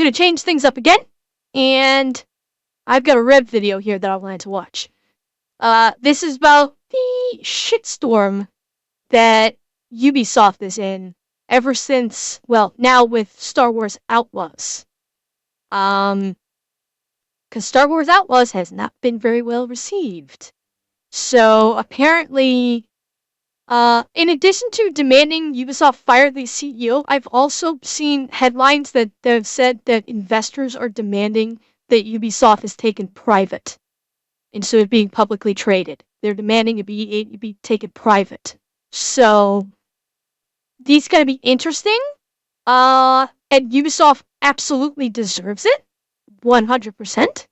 gonna change things up again, and I've got a Rev video here that I wanted to watch. This is about the shitstorm that Ubisoft is in ever since, well, now with Star Wars Outlaws. Because Star Wars Outlaws has not been very well received. So apparently, in addition to demanding Ubisoft fire the CEO, I've also seen headlines that have said that investors are demanding that Ubisoft is taken private instead of being publicly traded. They're demanding it be taken private. So these gotta be interesting. And Ubisoft absolutely deserves it, 100%.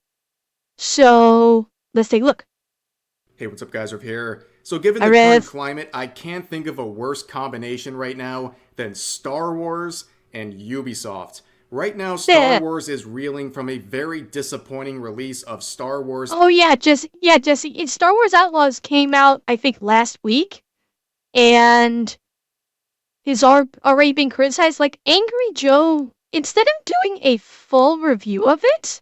So let's take a look. Hey, what's up, guys? Riv here. So given Hi, the current Riv. climate, I can't think of a worse combination right now than Star Wars and Ubisoft. Right now, Star Yeah. Wars is reeling from a very disappointing release of Star Wars. Oh yeah, Jesse. Star Wars Outlaws came out, I think, last week, and is already being criticized. Like Angry Joe, instead of doing a full review of it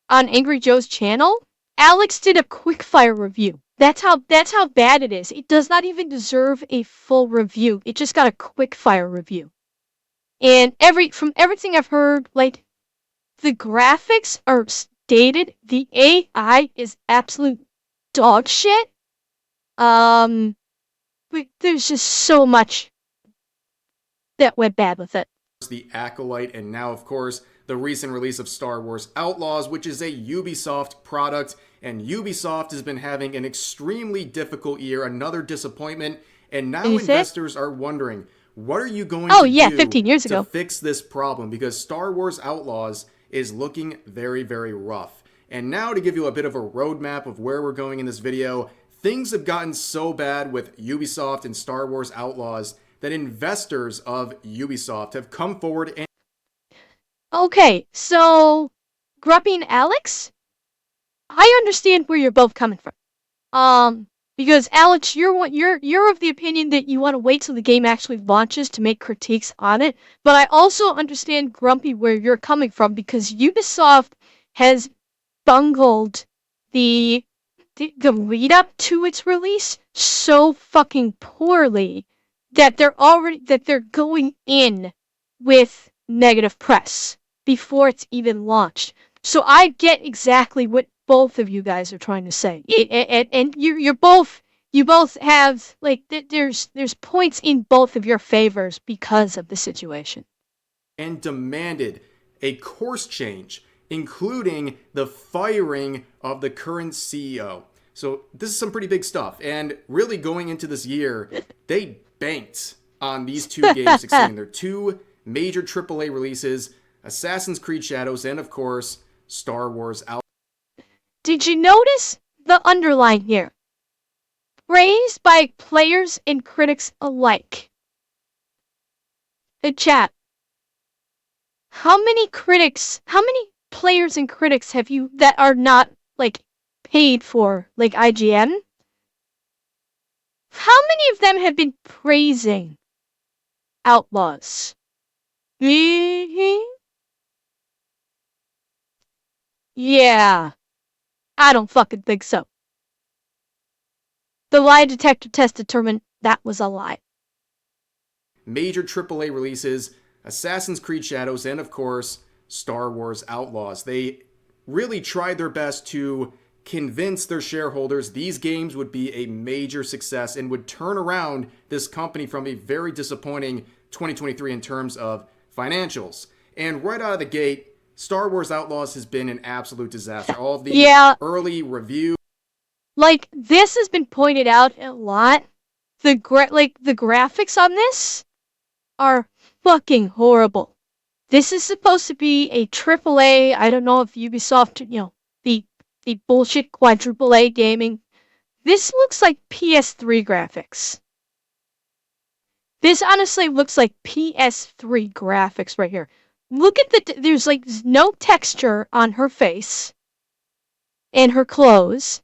on Angry Joe's channel, Alex did a quickfire review. That's how bad it is. It does not even deserve a full review. It just got a quickfire review. And from everything I've heard, like the graphics are dated. The AI is absolute dog shit. There's just so much that went bad with it. The Acolyte, and now, of course, the recent release of Star Wars Outlaws, which is a Ubisoft product. And Ubisoft has been having an extremely difficult year, another disappointment. And now investors are wondering, what are you going to do 15 years to ago. fix this problem? Because Star Wars Outlaws is looking very, very rough. And now to give you a bit of a roadmap of where we're going in this video, things have gotten so bad with Ubisoft and Star Wars Outlaws that investors of Ubisoft have come forward and... Okay, so Grumpy and Alex, I understand where you're both coming from. Because Alex, you're of the opinion that you want to wait till the game actually launches to make critiques on it. But I also understand, Grumpy, where you're coming from, because Ubisoft has bungled the lead up to its release so fucking poorly that they're going in with negative press before it's even launched. So I get exactly what both of you guys are trying to say. And you both have, like, there's points in both of your favors because of the situation. and demanded a course change, including the firing of the current CEO. So this is some pretty big stuff. And really going into this year, they banked on these two games succeeding. They're two major AAA releases, Assassin's Creed Shadows, and of course, Star Wars Outlaws. Did you notice the underline here? Praised by players and critics alike. The chat. How many players and critics have you that are not, like, paid for, like IGN? How many of them have been praising Outlaws? Yeah, I don't fucking think so. The lie detector test determined that was a lie. Major AAA releases, Assassin's Creed Shadows, and of course, Star Wars Outlaws. They really tried their best to convince their shareholders these games would be a major success and would turn around this company from a very disappointing 2023 in terms of financials. And right out of the gate, Star Wars Outlaws has been an absolute disaster. All of the early reviews, like, this has been pointed out a lot. The graphics on this are fucking horrible. This is supposed to be a AAA. I don't know if Ubisoft, the bullshit quadruple A gaming. This looks like PS3 graphics. This honestly looks like PS3 graphics right here. Look at there's like no texture on her face and her clothes.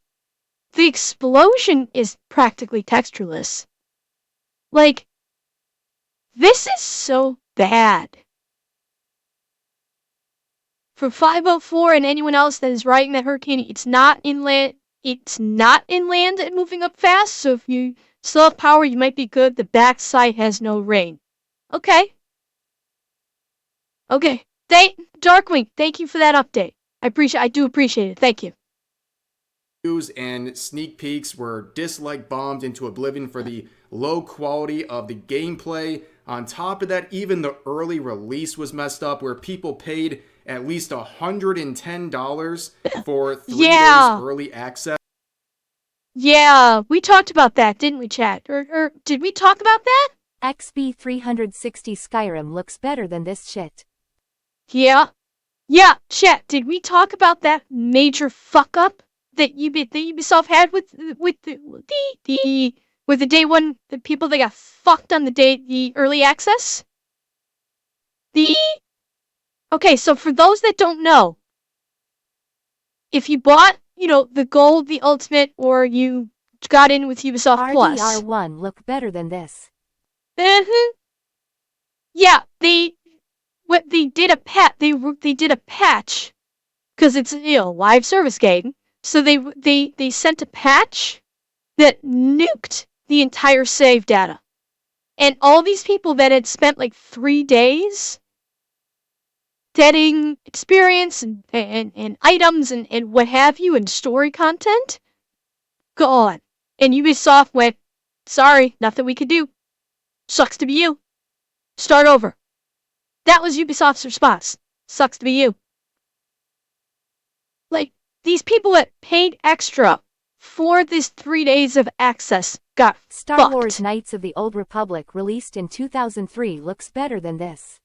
The explosion is practically textureless. Like, this is so bad. for 504 and anyone else that is riding that hurricane, it's not inland. It's not inland and moving up fast. So if you still have power, you might be good. The backside has no rain. Okay. Okay. Darkwing, thank you for that update. I do appreciate it. Thank you. And sneak peeks were dislike bombed into oblivion for the low quality of the gameplay. On top of that, even the early release was messed up, where people paid at least $110 for 3 days Yeah. early access. Yeah, we talked about that, didn't we, chat? Or did we talk about that? XB360 Skyrim looks better than this shit. Yeah. Yeah, chat, did we talk about that major fuck up that Ubisoft had with the day one, the people that got fucked on the early access? Okay, so for those that don't know, if you bought, the gold, the ultimate, or you got in with Ubisoft Plus. RDR1 look better than this. Yeah, they did a patch because it's live service game. So they sent a patch that nuked the entire save data. And all these people that had spent like 3 days getting experience and items and what have you and story content, gone. And Ubisoft went, sorry, nothing we could do. Sucks to be you. Start over. That was Ubisoft's response. Sucks to be you. Like, these people that paid extra for this 3 days of access got Star fucked. Wars Knights of the Old Republic released in 2003 looks better than this.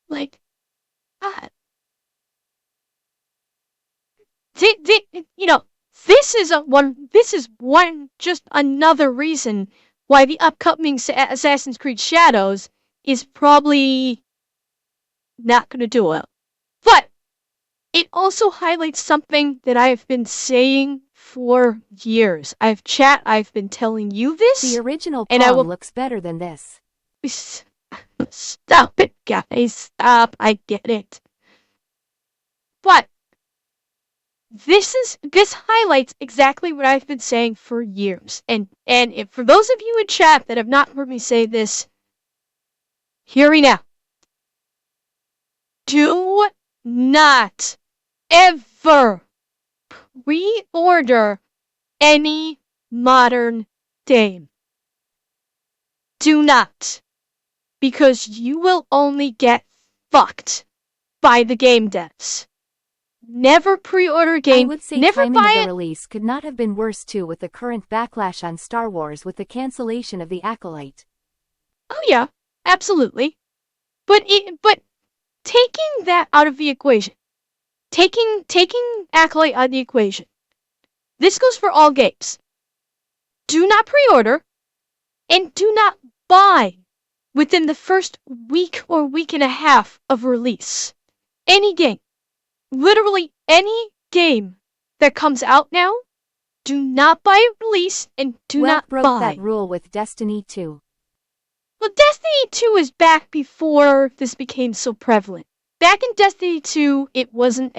Like, God. This is one, just another reason why the upcoming Assassin's Creed Shadows is probably not going to do well. But it also highlights something that I have been saying for years. I've been telling you this. The original and I will looks better than this. Stop it, guys. Stop. I get it. But this highlights exactly what I've been saying for years. And if, for those of you in chat that have not heard me say this, hear me now. Do not ever pre-order any modern game. Do not. Because you will only get fucked by the game devs. Never pre-order a game. I would say never timing buy of the it. release could not have been worse too, with the current backlash on Star Wars with the cancellation of the Acolyte. Oh yeah, absolutely. But taking that out of the equation, taking Acolyte out of the equation, this goes for all games. Do not pre-order, and do not buy within the first week or week and a half of release. Any game. Literally any game that comes out now, do not buy at release and do not broke buy. that rule with Destiny 2. Well, Destiny 2 is back before this became so prevalent. Back in Destiny 2, it wasn't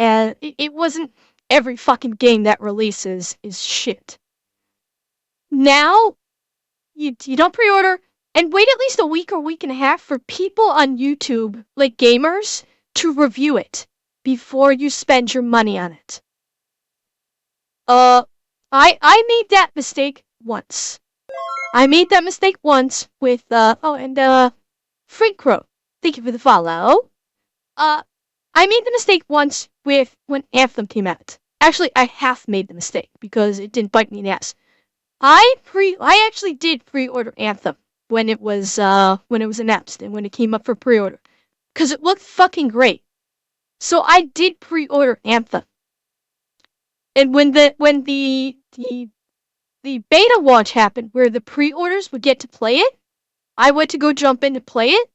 every fucking game that releases is shit. Now, you don't pre-order and wait at least a week or week and a half for people on YouTube, like gamers, to review it before you spend your money on it. I made that mistake once. I made that mistake once with Frank Crow. Thank you for the follow. I made the mistake once with when Anthem came out. Actually, I half made the mistake because it didn't bite me in the ass. I actually did pre-order Anthem when it was announced and when it came up for pre-order, because it looked fucking great. So I did pre-order Anthem. And when the beta launch happened, where the pre-orders would get to play it, I went to go jump in to play it,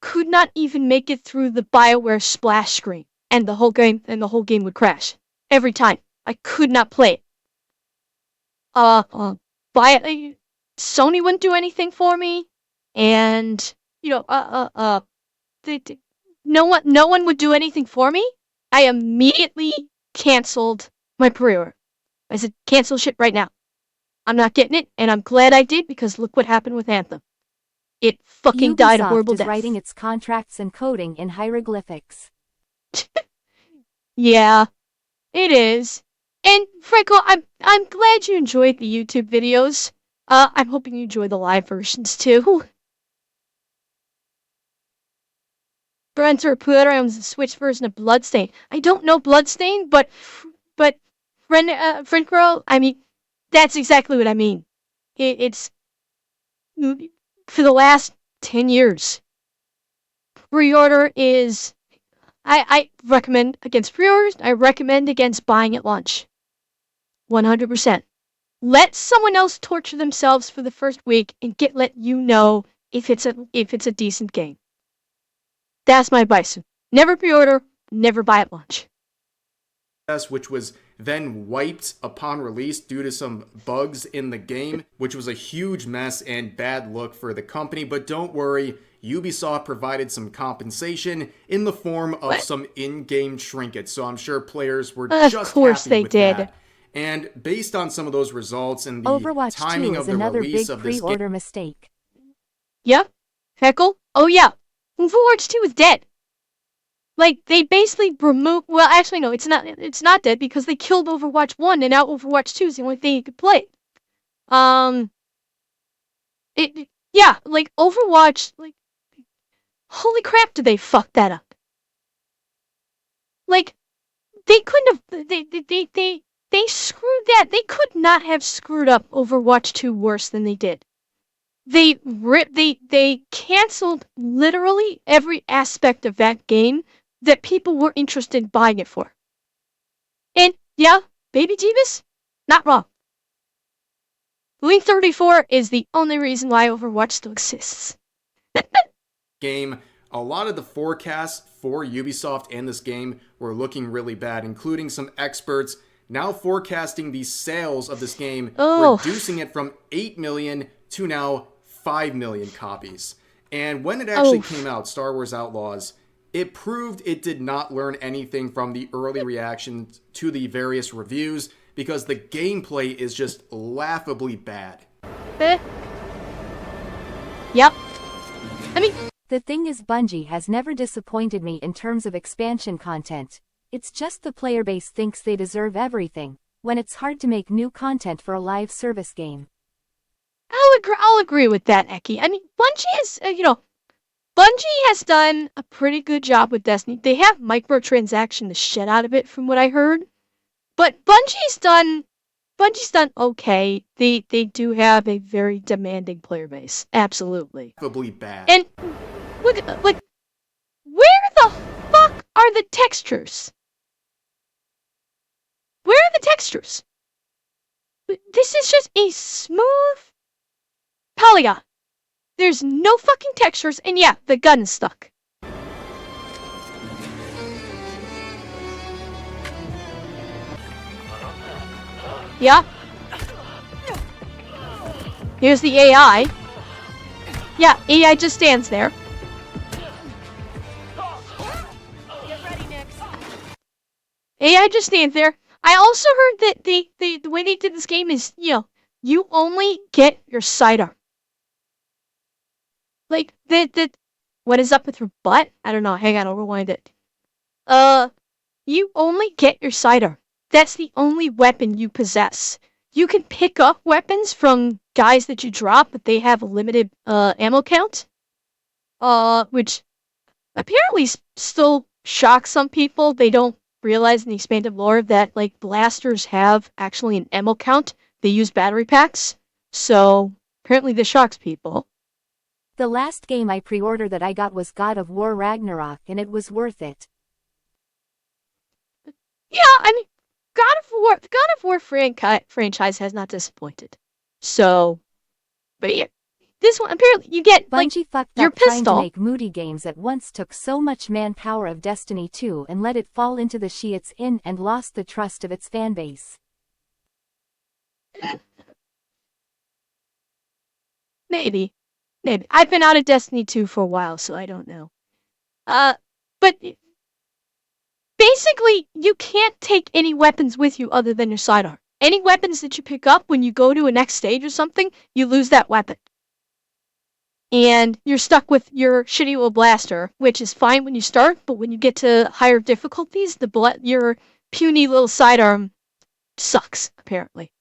could not even make it through the BioWare splash screen, and the whole game would crash every time. I could not play it. Sony wouldn't do anything for me, and no one would do anything for me, I immediately canceled my pre-order. I said, cancel shit right now. I'm not getting it, and I'm glad I did because look what happened with Anthem. It fucking died a Ubisoft horrible is death. writing its contracts and coding in hieroglyphics. Yeah, it is. And Franco, I'm glad you enjoyed the YouTube videos. I'm hoping you enjoy the live versions too. Brenter Puer owns the Switch version of Bloodstain. I don't know Bloodstain, but friend girl, I mean, that's exactly what I mean. It's for the last 10 years. Pre-order is I recommend against pre-orders. I recommend against buying at launch. 100%. Let someone else torture themselves for the first week and let you know if it's a decent game. That's my advice. Never pre-order, never buy at launch. Which was then wiped upon release due to some bugs in the game, which was a huge mess and bad look for the company. But don't worry, Ubisoft provided some compensation in the form of some in-game trinkets, so I'm sure players were just happy with that. And based on some of those results and the Overwatch timing 2 of is the another release big of this pre-order game, mistake. Yep. Heckle? Oh yeah. Overwatch 2 is dead. Like, they basically removed, well, actually, no, it's not dead because they killed Overwatch 1 and now Overwatch 2 is the only thing you could play. Yeah, like, Overwatch, like, holy crap, did they fuck that up. Like, they couldn't have, they screwed that, they could not have screwed up Overwatch 2 worse than they did. They canceled literally every aspect of that game that people were interested in buying it for. And yeah, Baby Jeebus, not wrong. Link 34 is the only reason why Overwatch still exists. game, a lot of the forecasts for Ubisoft and this game were looking really bad, including some experts now forecasting the sales of this game, reducing it from 8 million to now 5 million copies. And when it actually came out, Star Wars Outlaws, it proved it did not learn anything from the early reactions to the various reviews because the gameplay is just laughably bad. Yep. I mean, the thing is, Bungie has never disappointed me in terms of expansion content. It's just the player base thinks they deserve everything, when it's hard to make new content for a live service game. I'll agree with that, Eki. I mean, Bungie has done a pretty good job with Destiny. They have microtransaction the shit out of it from what I heard. But Bungie's done okay. They do have a very demanding player base. Absolutely. Laughably bad. And look, like, where the fuck are the textures? Where are the textures? This is just a smooth polygon. There's no fucking textures, and yeah, the gun is stuck. Yeah. Here's the AI. Yeah, AI just stands there. AI just stands there. I also heard that the way they did this game is, you only get your sidearm. Like, what is up with your butt? I don't know. Hang on, I'll rewind it. You only get your sidearm. That's the only weapon you possess. You can pick up weapons from guys that you drop, but they have a limited ammo count. Which apparently still shocks some people. They don't realize in the expanded lore that, like, blasters have actually an ammo count. They use battery packs. So apparently this shocks people. The last game I pre-ordered that I got was God of War Ragnarok, and it was worth it. Yeah, I mean, the God of War franchise has not disappointed. So, but yeah, this one apparently you get Bungie fucked your up pistol. Trying to make moody games at once took so much manpower of Destiny 2 and let it fall into the shits in and lost the trust of its fanbase. Maybe. I've been out of Destiny 2 for a while, so I don't know. But basically, you can't take any weapons with you other than your sidearm. Any weapons that you pick up when you go to a next stage or something, you lose that weapon. And you're stuck with your shitty little blaster, which is fine when you start, but when you get to higher difficulties, your puny little sidearm sucks, apparently.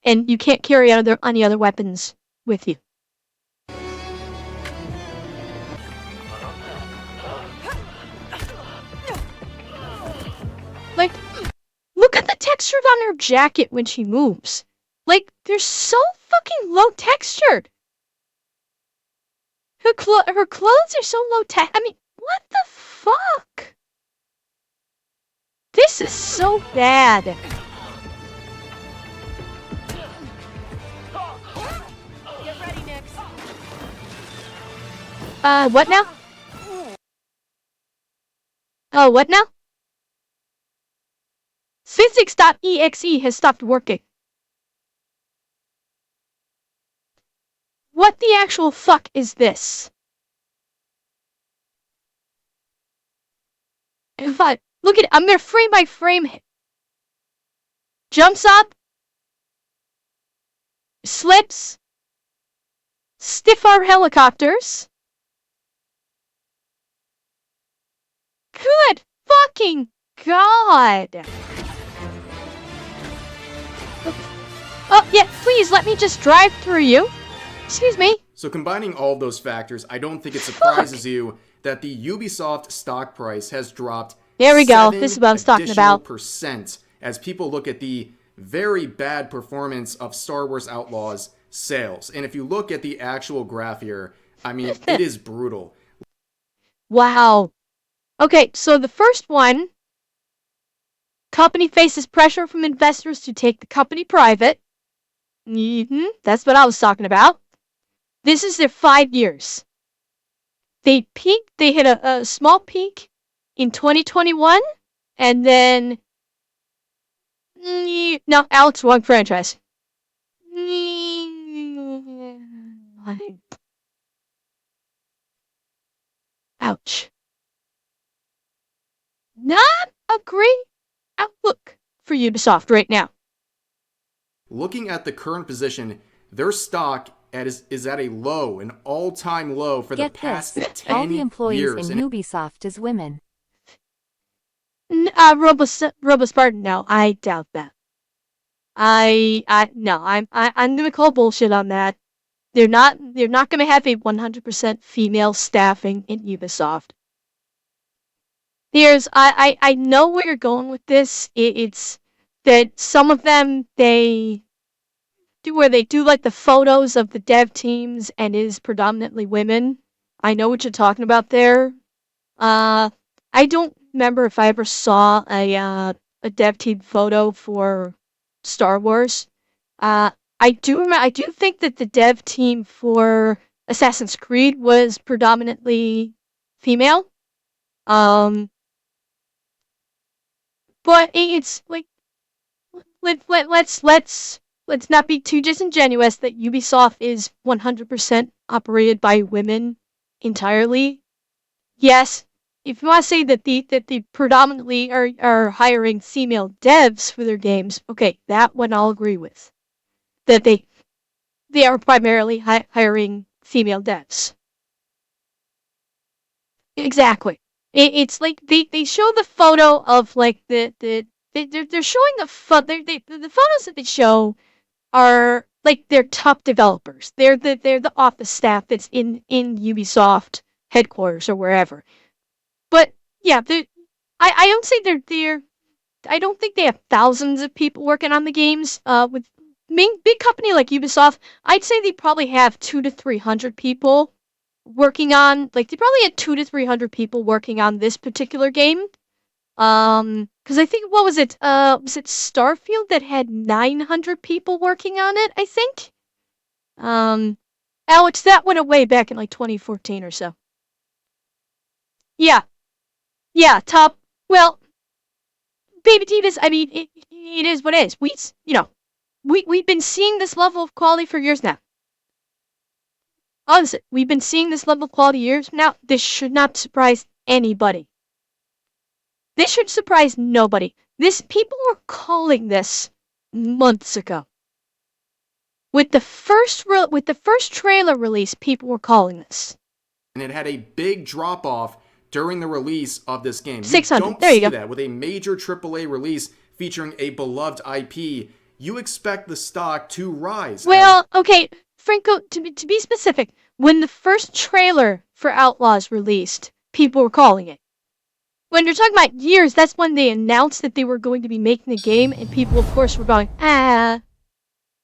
And you can't carry any other weapons with you. Like, look at the texture on her jacket when she moves. Like, they're so fucking low textured. Her clothes are so low tech. I mean, what the fuck? This is so bad. Get ready, Nix. What now? Oh, what now? Physics.exe has stopped working. What the actual fuck is this? If I look at it, I'm gonna frame by frame hit. Jumps up, slips, stiff arm helicopters. Good fucking god! Oh, yeah, please let me just drive through you. Excuse me. So combining all of those factors, I don't think it surprises you that the Ubisoft stock price has dropped. There we go. This is what I was talking about. Percent as people look at the very bad performance of Star Wars Outlaws sales. And if you look at the actual graph here, I mean, it is brutal. Wow. Okay, so the first one, company faces pressure from investors to take the company private. That's what I was talking about. This is their 5 years. They hit a small peak in 2021, and then... No, Alex, wrong franchise. Ouch. Not a great outlook for Ubisoft right now. Looking at the current position, their stock is at a low, an all-time low for the past 10 years. All the employees in Ubisoft is women. Robospartan, no, I doubt that. No, I'm gonna call bullshit on that. They're not gonna have a 100% female staffing in Ubisoft. I know where you're going with this. It's that some of them, they do like the photos of the dev teams and is predominantly women. I know what you're talking about there. I don't remember if I ever saw a dev team photo for Star Wars. I do think that the dev team for Assassin's Creed was predominantly female. But it's like, let's not be too disingenuous that Ubisoft is 100% operated by women entirely. Yes, if you want to say that they predominantly are hiring female devs for their games, okay, that one I'll agree with. That they are primarily hiring female devs. Exactly. It's like they show the photo of like they're showing the photos that they show are like their top developers. They're the office staff that's in Ubisoft headquarters or wherever. But yeah, I don't say they're I don't think they have thousands of people working on the games. With big company like Ubisoft, I'd say they probably have 200 to 300 people working on, like, they probably had 200 to 300 people working on this particular game. Because I think, what was it Starfield that had 900 people working on it, I think? Alex, that went away back in, like, 2014 or so. Yeah. Yeah, well, Baby Divas, I mean, it is what it is. We've been seeing this level of quality for years now. Honestly, we've been seeing this level of quality years now. This should not surprise anybody. This should surprise nobody. People were calling this months ago. With the first trailer release, people were calling this. And it had a big drop off during the release of this game. 600. You don't there you see go. that with a major AAA release featuring a beloved IP. You expect the stock to rise. Well, okay, Franco, to be specific, when the first trailer for Outlaws released, people were calling it. When you're talking about years, that's when they announced that they were going to be making the game, and people, of course, were going,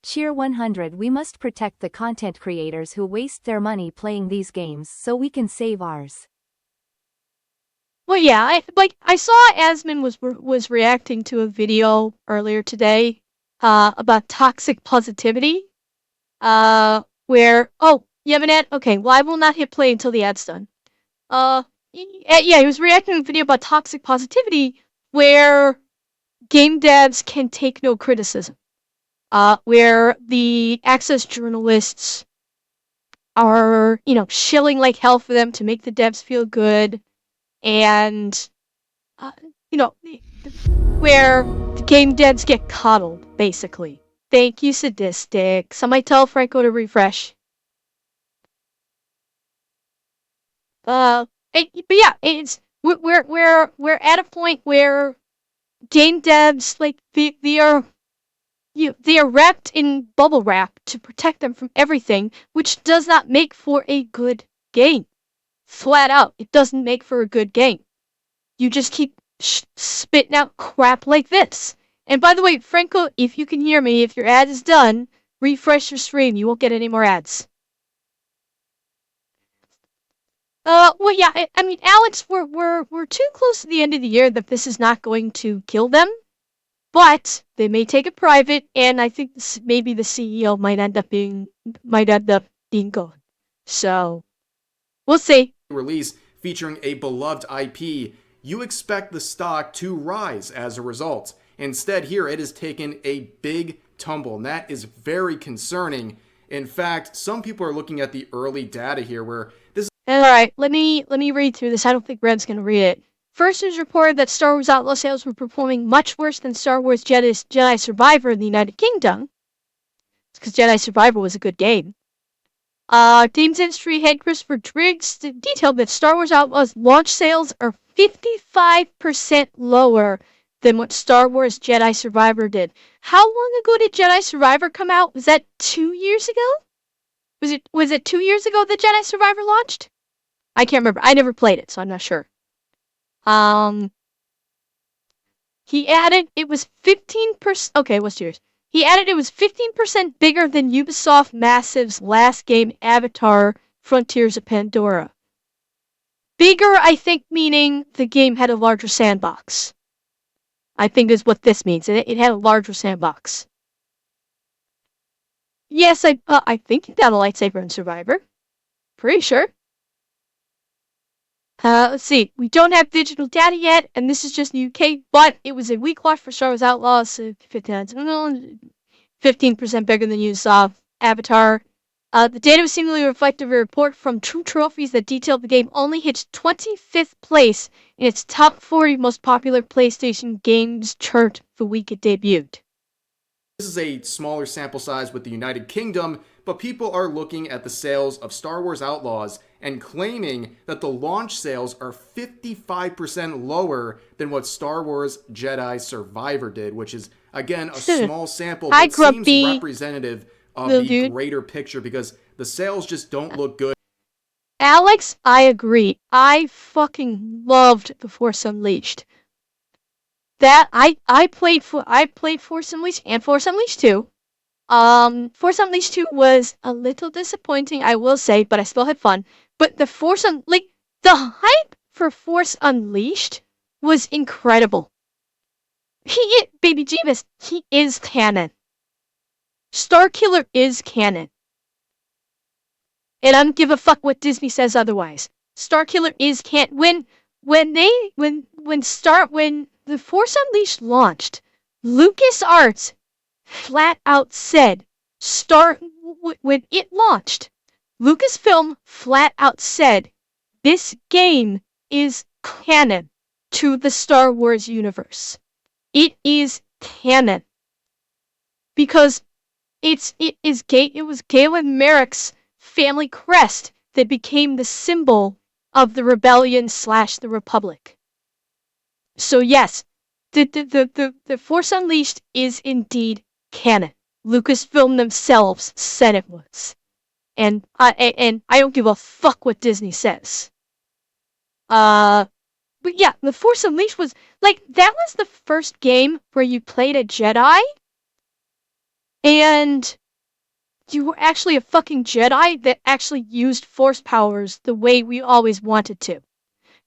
Cheer 100. We must protect the content creators who waste their money playing these games so we can save ours. Well, yeah, I saw Asmon was reacting to a video earlier today, about toxic positivity, where, oh, you have an ad? Okay, well, I will not hit play until the ad's done. Yeah, he was reacting to a video about toxic positivity, where game devs can take no criticism. Where the Access journalists are, shilling like hell for them to make the devs feel good, and, where the game devs get coddled, basically. Thank you, sadistic. Somebody tell Franco to refresh. But yeah, we're at a point where game devs, like, they are wrapped in bubble wrap to protect them from everything, which does not make for a good game. Flat out, it doesn't make for a good game. You just keep spitting out crap like this. And by the way, Franco, if you can hear me, if your ad is done, refresh your stream. You won't get any more ads. Well, yeah, I mean, Alex, we're too close to the end of the year that this is not going to kill them. But they may take it private, and I think maybe the CEO might end up being gone. So we'll see. Release featuring a beloved IP, you expect the stock to rise as a result. Instead, here it has taken a big tumble, and that is very concerning. In fact, some people are looking at the early data here where this. All right, let me read through this. I don't think Red's gonna read it. First, it was reported that Star Wars Outlaw sales were performing much worse than Star Wars Jedi Survivor in the United Kingdom. It's because Jedi Survivor was a good game. Games industry head Christopher Driggs detailed that Star Wars Outlaws launch sales are 55% lower than what Star Wars Jedi Survivor did. How long ago did Jedi Survivor come out? Was that 2 years ago? Was it 2 years ago that Jedi Survivor launched? I can't remember. I never played it, so I'm not sure. He added it was 15%. Okay, what's yours? He added it was 15% bigger than Ubisoft Massive's last game, Avatar: Frontiers of Pandora. Bigger, I think, meaning the game had a larger sandbox. I think is what this means. It had a larger sandbox. Yes, I think it had a lightsaber in Survivor. Pretty sure. Let's see. We don't have digital data yet, and this is just the UK, but it was a weak watch for Star Wars Outlaws, so 15% bigger than you saw Avatar. The data was seemingly reflective of a report from True Trophies that detailed the game only hit 25th place in its top 40 most popular PlayStation games chart the week it debuted. This is a smaller sample size with the United Kingdom, but people are looking at the sales of Star Wars Outlaws and claiming that the launch sales are 55% lower than what Star Wars Jedi Survivor did, which is, again, a small sample that seems representative of the greater picture because the sales just don't look good. Alex, I agree. I fucking loved The Force Unleashed. That I played Force Unleashed and Force Unleashed 2. Force Unleashed 2 was a little disappointing, I will say, but I still had fun. But the hype for Force Unleashed was incredible. Baby Jeebus, he is canon. Starkiller is canon. And I don't give a fuck what Disney says otherwise. Starkiller is canon. When the Force Unleashed launched, LucasArts flat out said, when it launched, Lucasfilm flat out said, this game is canon to the Star Wars universe. It is canon because it was Galen Merrick's family crest that became the symbol of the rebellion / the Republic. So yes, the Force Unleashed is indeed canon. Lucasfilm themselves said it was, and I don't give a fuck what Disney says. But yeah, the Force Unleashed was like that was the first game where you played a Jedi, and you were actually a fucking Jedi that actually used Force powers the way we always wanted to.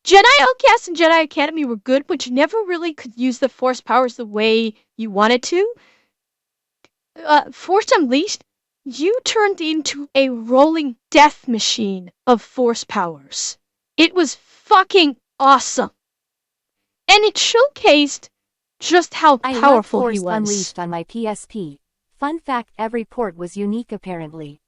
Jedi Outcast and Jedi Academy were good, but you never really could use the Force powers the way you wanted to. Force Unleashed, you turned into a rolling death machine of Force powers. It was fucking awesome. And it showcased just how I love powerful he Force was. Unleashed on my PSP. Fun fact, every port was unique apparently.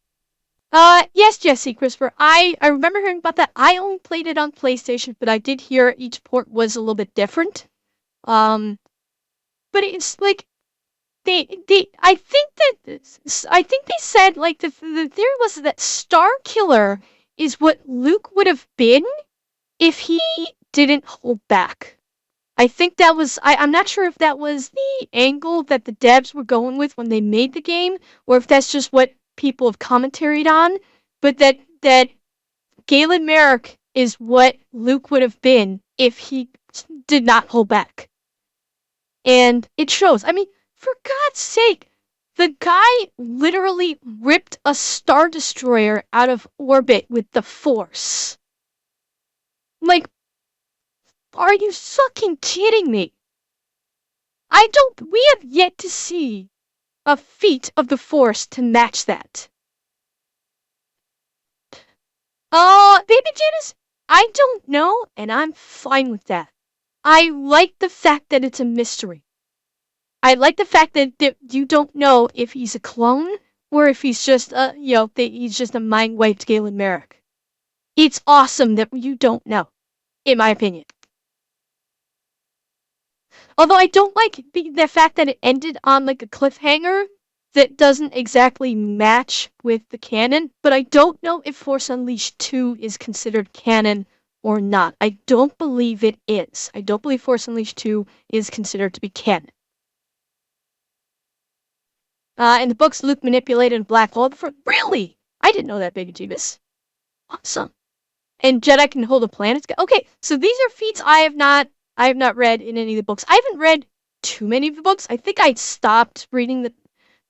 Yes, Jesse, Christopher. I remember hearing about that. I only played it on PlayStation, but I did hear each port was a little bit different. But it's like I think they said like the theory was that Star Killer is what Luke would have been if he didn't hold back. I think that was I'm not sure if that was the angle that the devs were going with when they made the game, or if that's just what people have commentaried on, but that Galen Merrick is what Luke would have been if he did not hold back. And it shows. I mean, for God's sake, the guy literally ripped a Star Destroyer out of orbit with the Force. Like, are you fucking kidding me? We have yet to see a feat of the Force to match that. Baby Janice, I don't know, and I'm fine with that. I like the fact that it's a mystery. I like the fact that you don't know if he's a clone or if he's just he's just a mind wiped Galen Merrick. It's awesome that you don't know, in my opinion. Although I don't like the fact that it ended on like a cliffhanger that doesn't exactly match with the canon, but I don't know if Force Unleashed 2 is considered canon or not. I don't believe it is. I don't believe Force Unleashed 2 is considered to be canon. In the books, Luke manipulated a black hole. Really? I didn't know that, Big Jeebus. Awesome. And Jedi can hold a planet. Okay, so these are feats I have not read in any of the books. I haven't read too many of the books. I think I stopped reading I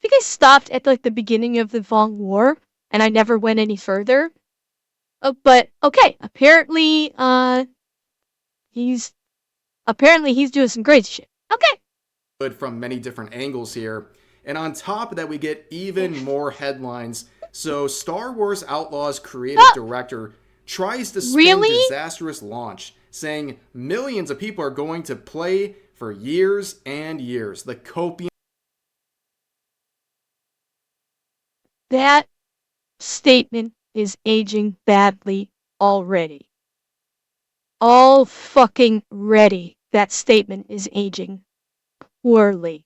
think I stopped at like the beginning of the Vong War, and I never went any further. But okay, apparently he's doing some crazy shit. Okay. From many different angles here. And on top of that, we get even more headlines. So Star Wars Outlaws creative director tries to spin disastrous launch, saying millions of people are going to play for years and years. The copium. That statement is aging badly already. All fucking ready. That statement is aging poorly.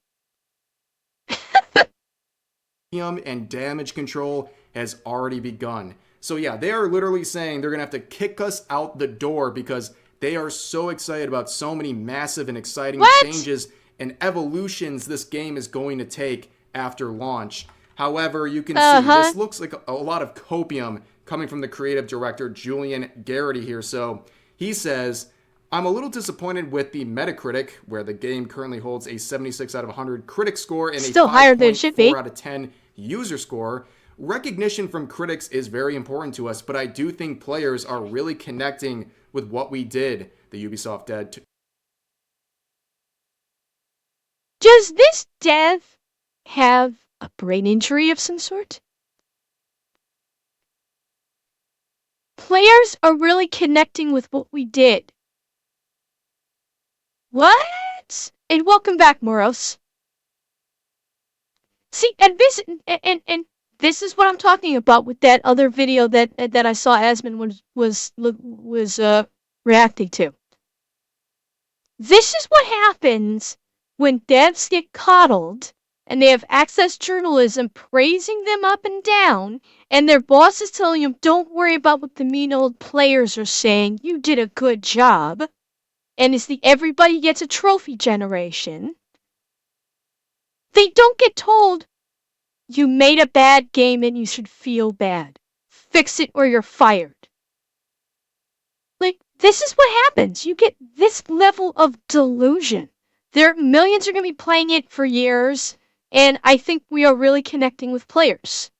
And damage control has already begun. So yeah, they are literally saying they're going to have to kick us out the door because they are so excited about so many massive and exciting changes and evolutions this game is going to take after launch. However, you can see this looks like a lot of copium coming from the creative director, Julian Garrity here. So he says, I'm a little disappointed with the Metacritic, where the game currently holds a 76 out of 100 critic score and still a higher than it should be. 4 out of 10 user score. Recognition from critics is very important to us, but I do think players are really connecting with what we did, the Ubisoft dev. Does this dev have a brain injury of some sort? Players are really connecting with what we did. What? And welcome back, Moros. See, and this is what I'm talking about with that other video that I saw Asmund was reacting to. This is what happens when devs get coddled and they have access journalism praising them up and down, and their boss is telling them, don't worry about what the mean old players are saying, you did a good job. And it's the everybody gets a trophy generation. They don't get told, you made a bad game and you should feel bad. Fix it or you're fired. Like, this is what happens. You get this level of delusion. Millions are going to be playing it for years, and I think we are really connecting with players.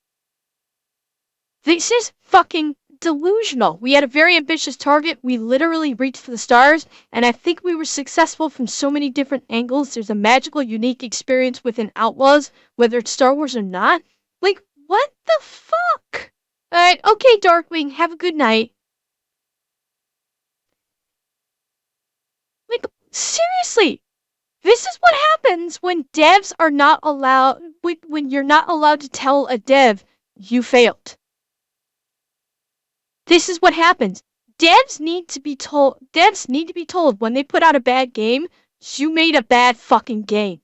This is fucking delusional. We had a very ambitious target. We literally reached for the stars, and I think we were successful from so many different angles. There's a magical, unique experience within Outlaws, whether it's Star Wars or not. Like, what the fuck? Alright, okay, Darkwing, have a good night. Like, seriously, this is what happens when devs are not allowed, when you're not allowed to tell a dev, you failed. This is what happens. Devs need to be told when they put out a bad game, you made a bad fucking game.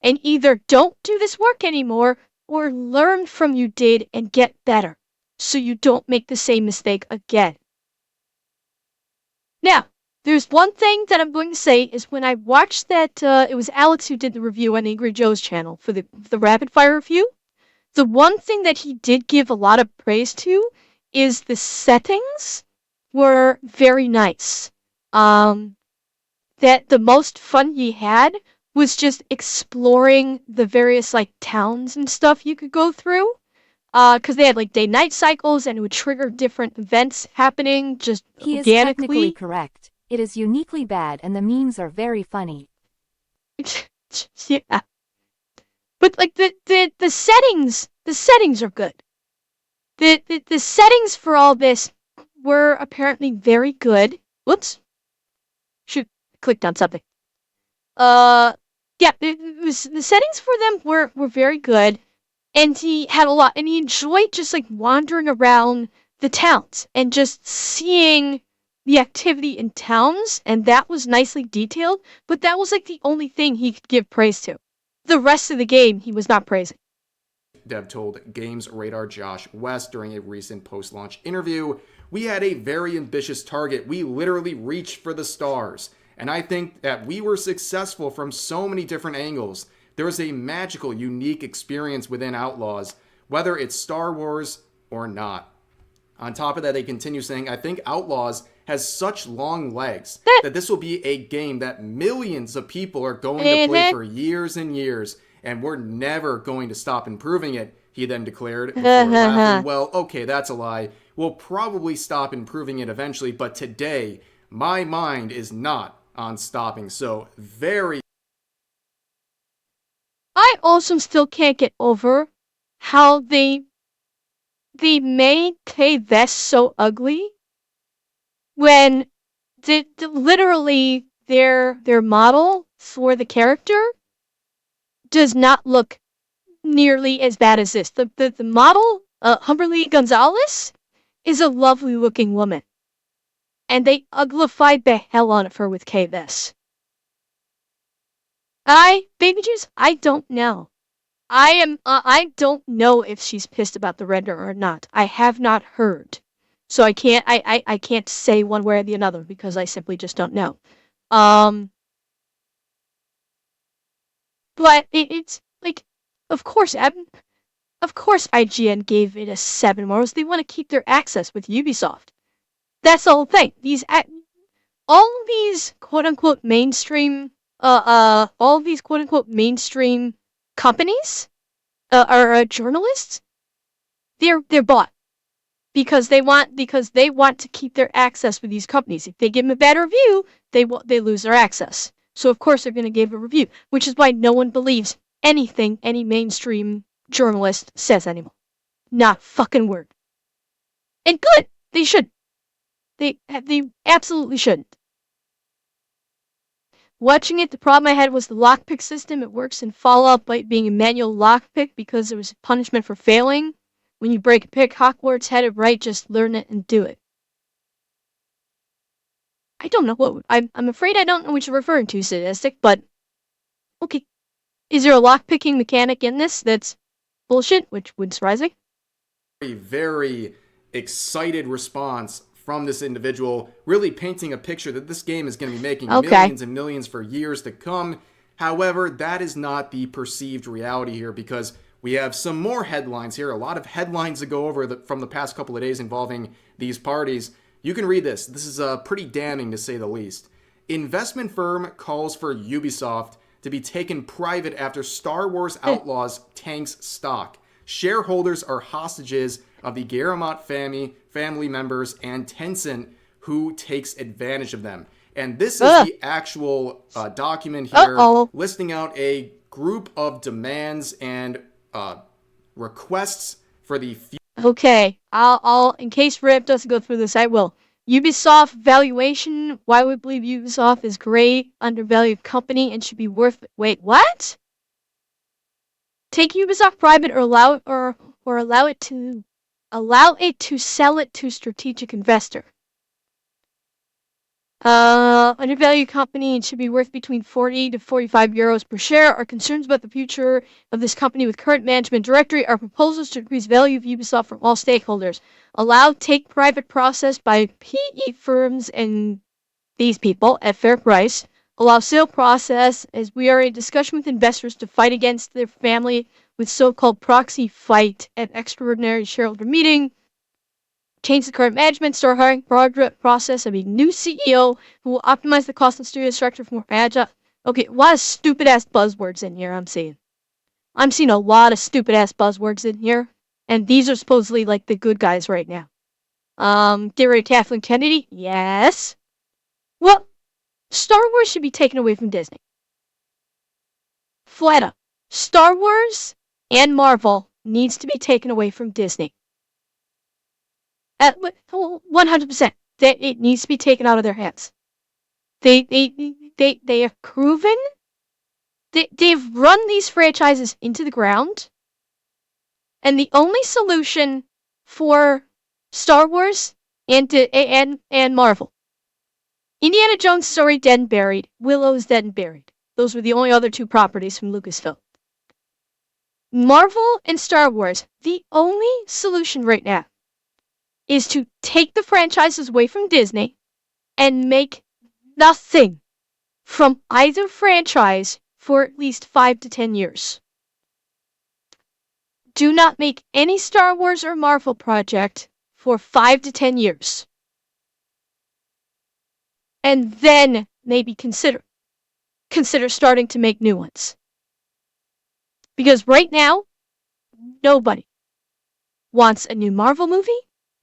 And either don't do this work anymore, or learn from you did and get better, so you don't make the same mistake again. Now, there's one thing that I'm going to say is when I watched that, it was Alex who did the review on Angry Joe's channel for the rapid fire review. The one thing that he did give a lot of praise to is the settings were very nice. That the most fun he had was just exploring the various like towns and stuff you could go through. Because they had like day-night cycles and it would trigger different events happening just He is organically. technically correct. It is uniquely bad and the memes are very funny. Yeah. But like the settings are good. The settings for all this were apparently very good. Whoops. Shoot, clicked on something. Yeah, the settings for them were very good. And he had a lot, and he enjoyed just like wandering around the towns and just seeing the activity in towns, and that was nicely detailed, but that was like the only thing he could give praise to. The rest of the game, he was not praising. Dev told Games Radar Josh West during a recent post-launch interview, we had a very ambitious target. We literally reached for the stars. And I think that we were successful from so many different angles. There was a magical, unique experience within Outlaws, whether it's Star Wars or not. On top of that, they continue saying, I think Outlaws has such long legs that this will be a game that millions of people are going to play for years and years, and we're never going to stop improving it, he then declared before laughing. Well, okay, that's a lie. We'll probably stop improving it eventually, but today, my mind is not on stopping. So, very... I also still can't get over how they made K-Vest so ugly when literally their model for the character does not look nearly as bad as this. The model, Humberly Gonzalez, is a lovely looking woman. And they uglified the hell out of her with K-Vest. Baby Juice, I don't know. I don't know if she's pissed about the render or not. I have not heard. So I can't say one way or the other because I simply just don't know. But it's like, of course, IGN gave it a 7 morals. They want to keep their access with Ubisoft. That's the whole thing. All these quote unquote mainstream companies are journalists. They're bought because they want to keep their access with these companies. If they give them a bad review, they lose their access. So of course they're going to give a review, which is why no one believes anything any mainstream journalist says anymore. Not a fucking word. And good, they should. They absolutely shouldn't. Watching it, the problem I had was the lockpick system. It works in Fallout by being a manual lockpick because there was a punishment for failing. When you break a pick, Hogwarts had it right, just learn it and do it. I don't know what I'm afraid I don't know what you're referring to, sadistic, but okay. Is there a lockpicking mechanic in this that's bullshit, which would surprise me? A very excited response from this individual, really painting a picture that this game is going to be making Okay. millions and millions for years to come. However, that is not the perceived reality here because we have some more headlines here, a lot of headlines to go over from the past couple of days involving these parties. You can read this. This is pretty damning to say the least. Investment firm calls for Ubisoft to be taken private after Star Wars Outlaws tanks stock. Shareholders are hostages of the Garamond family members and Tencent, who takes advantage of them. And this is Ugh. the actual document here Uh-oh. listing out a group of demands and requests for the future. Okay. I'll in case Rip doesn't go through this, I will. Ubisoft valuation. Why would believe Ubisoft is great, undervalued company and should be worth it? Wait, what? Take Ubisoft private or allow it to sell it to strategic investor. Undervalued company and should be worth between 40 to 45 euros per share. Our concerns about the future of this company with current management directory are proposals to increase value of Ubisoft from all stakeholders. Allow take private process by PE firms and these people at fair price. Allow sale process as we are in discussion with investors to fight against their family with so-called proxy fight at extraordinary shareholder meeting. Change the current management, start hiring process of a new CEO who will optimize the cost of studio structure for more agile. Okay, a lot of stupid ass buzzwords in here. I'm seeing a lot of stupid ass buzzwords in here, and these are supposedly like the good guys right now. Get rid of Kathleen Kennedy. Yes. Well, Star Wars should be taken away from Disney. Flat up. Star Wars and Marvel needs to be taken away from Disney. 100%. It needs to be taken out of their hands. They have proven they've run these franchises into the ground, and the only solution for Star Wars and Marvel, Indiana Jones is already dead and buried. Willow's dead and buried. Those were the only other two properties from Lucasfilm. Marvel and Star Wars, the only solution right now is to take the franchises away from Disney and make nothing from either franchise for at least 5 to 10 years. Do not make any Star Wars or Marvel project for 5 to 10 years. And then maybe consider starting to make new ones. Because right now, nobody wants a new Marvel movie.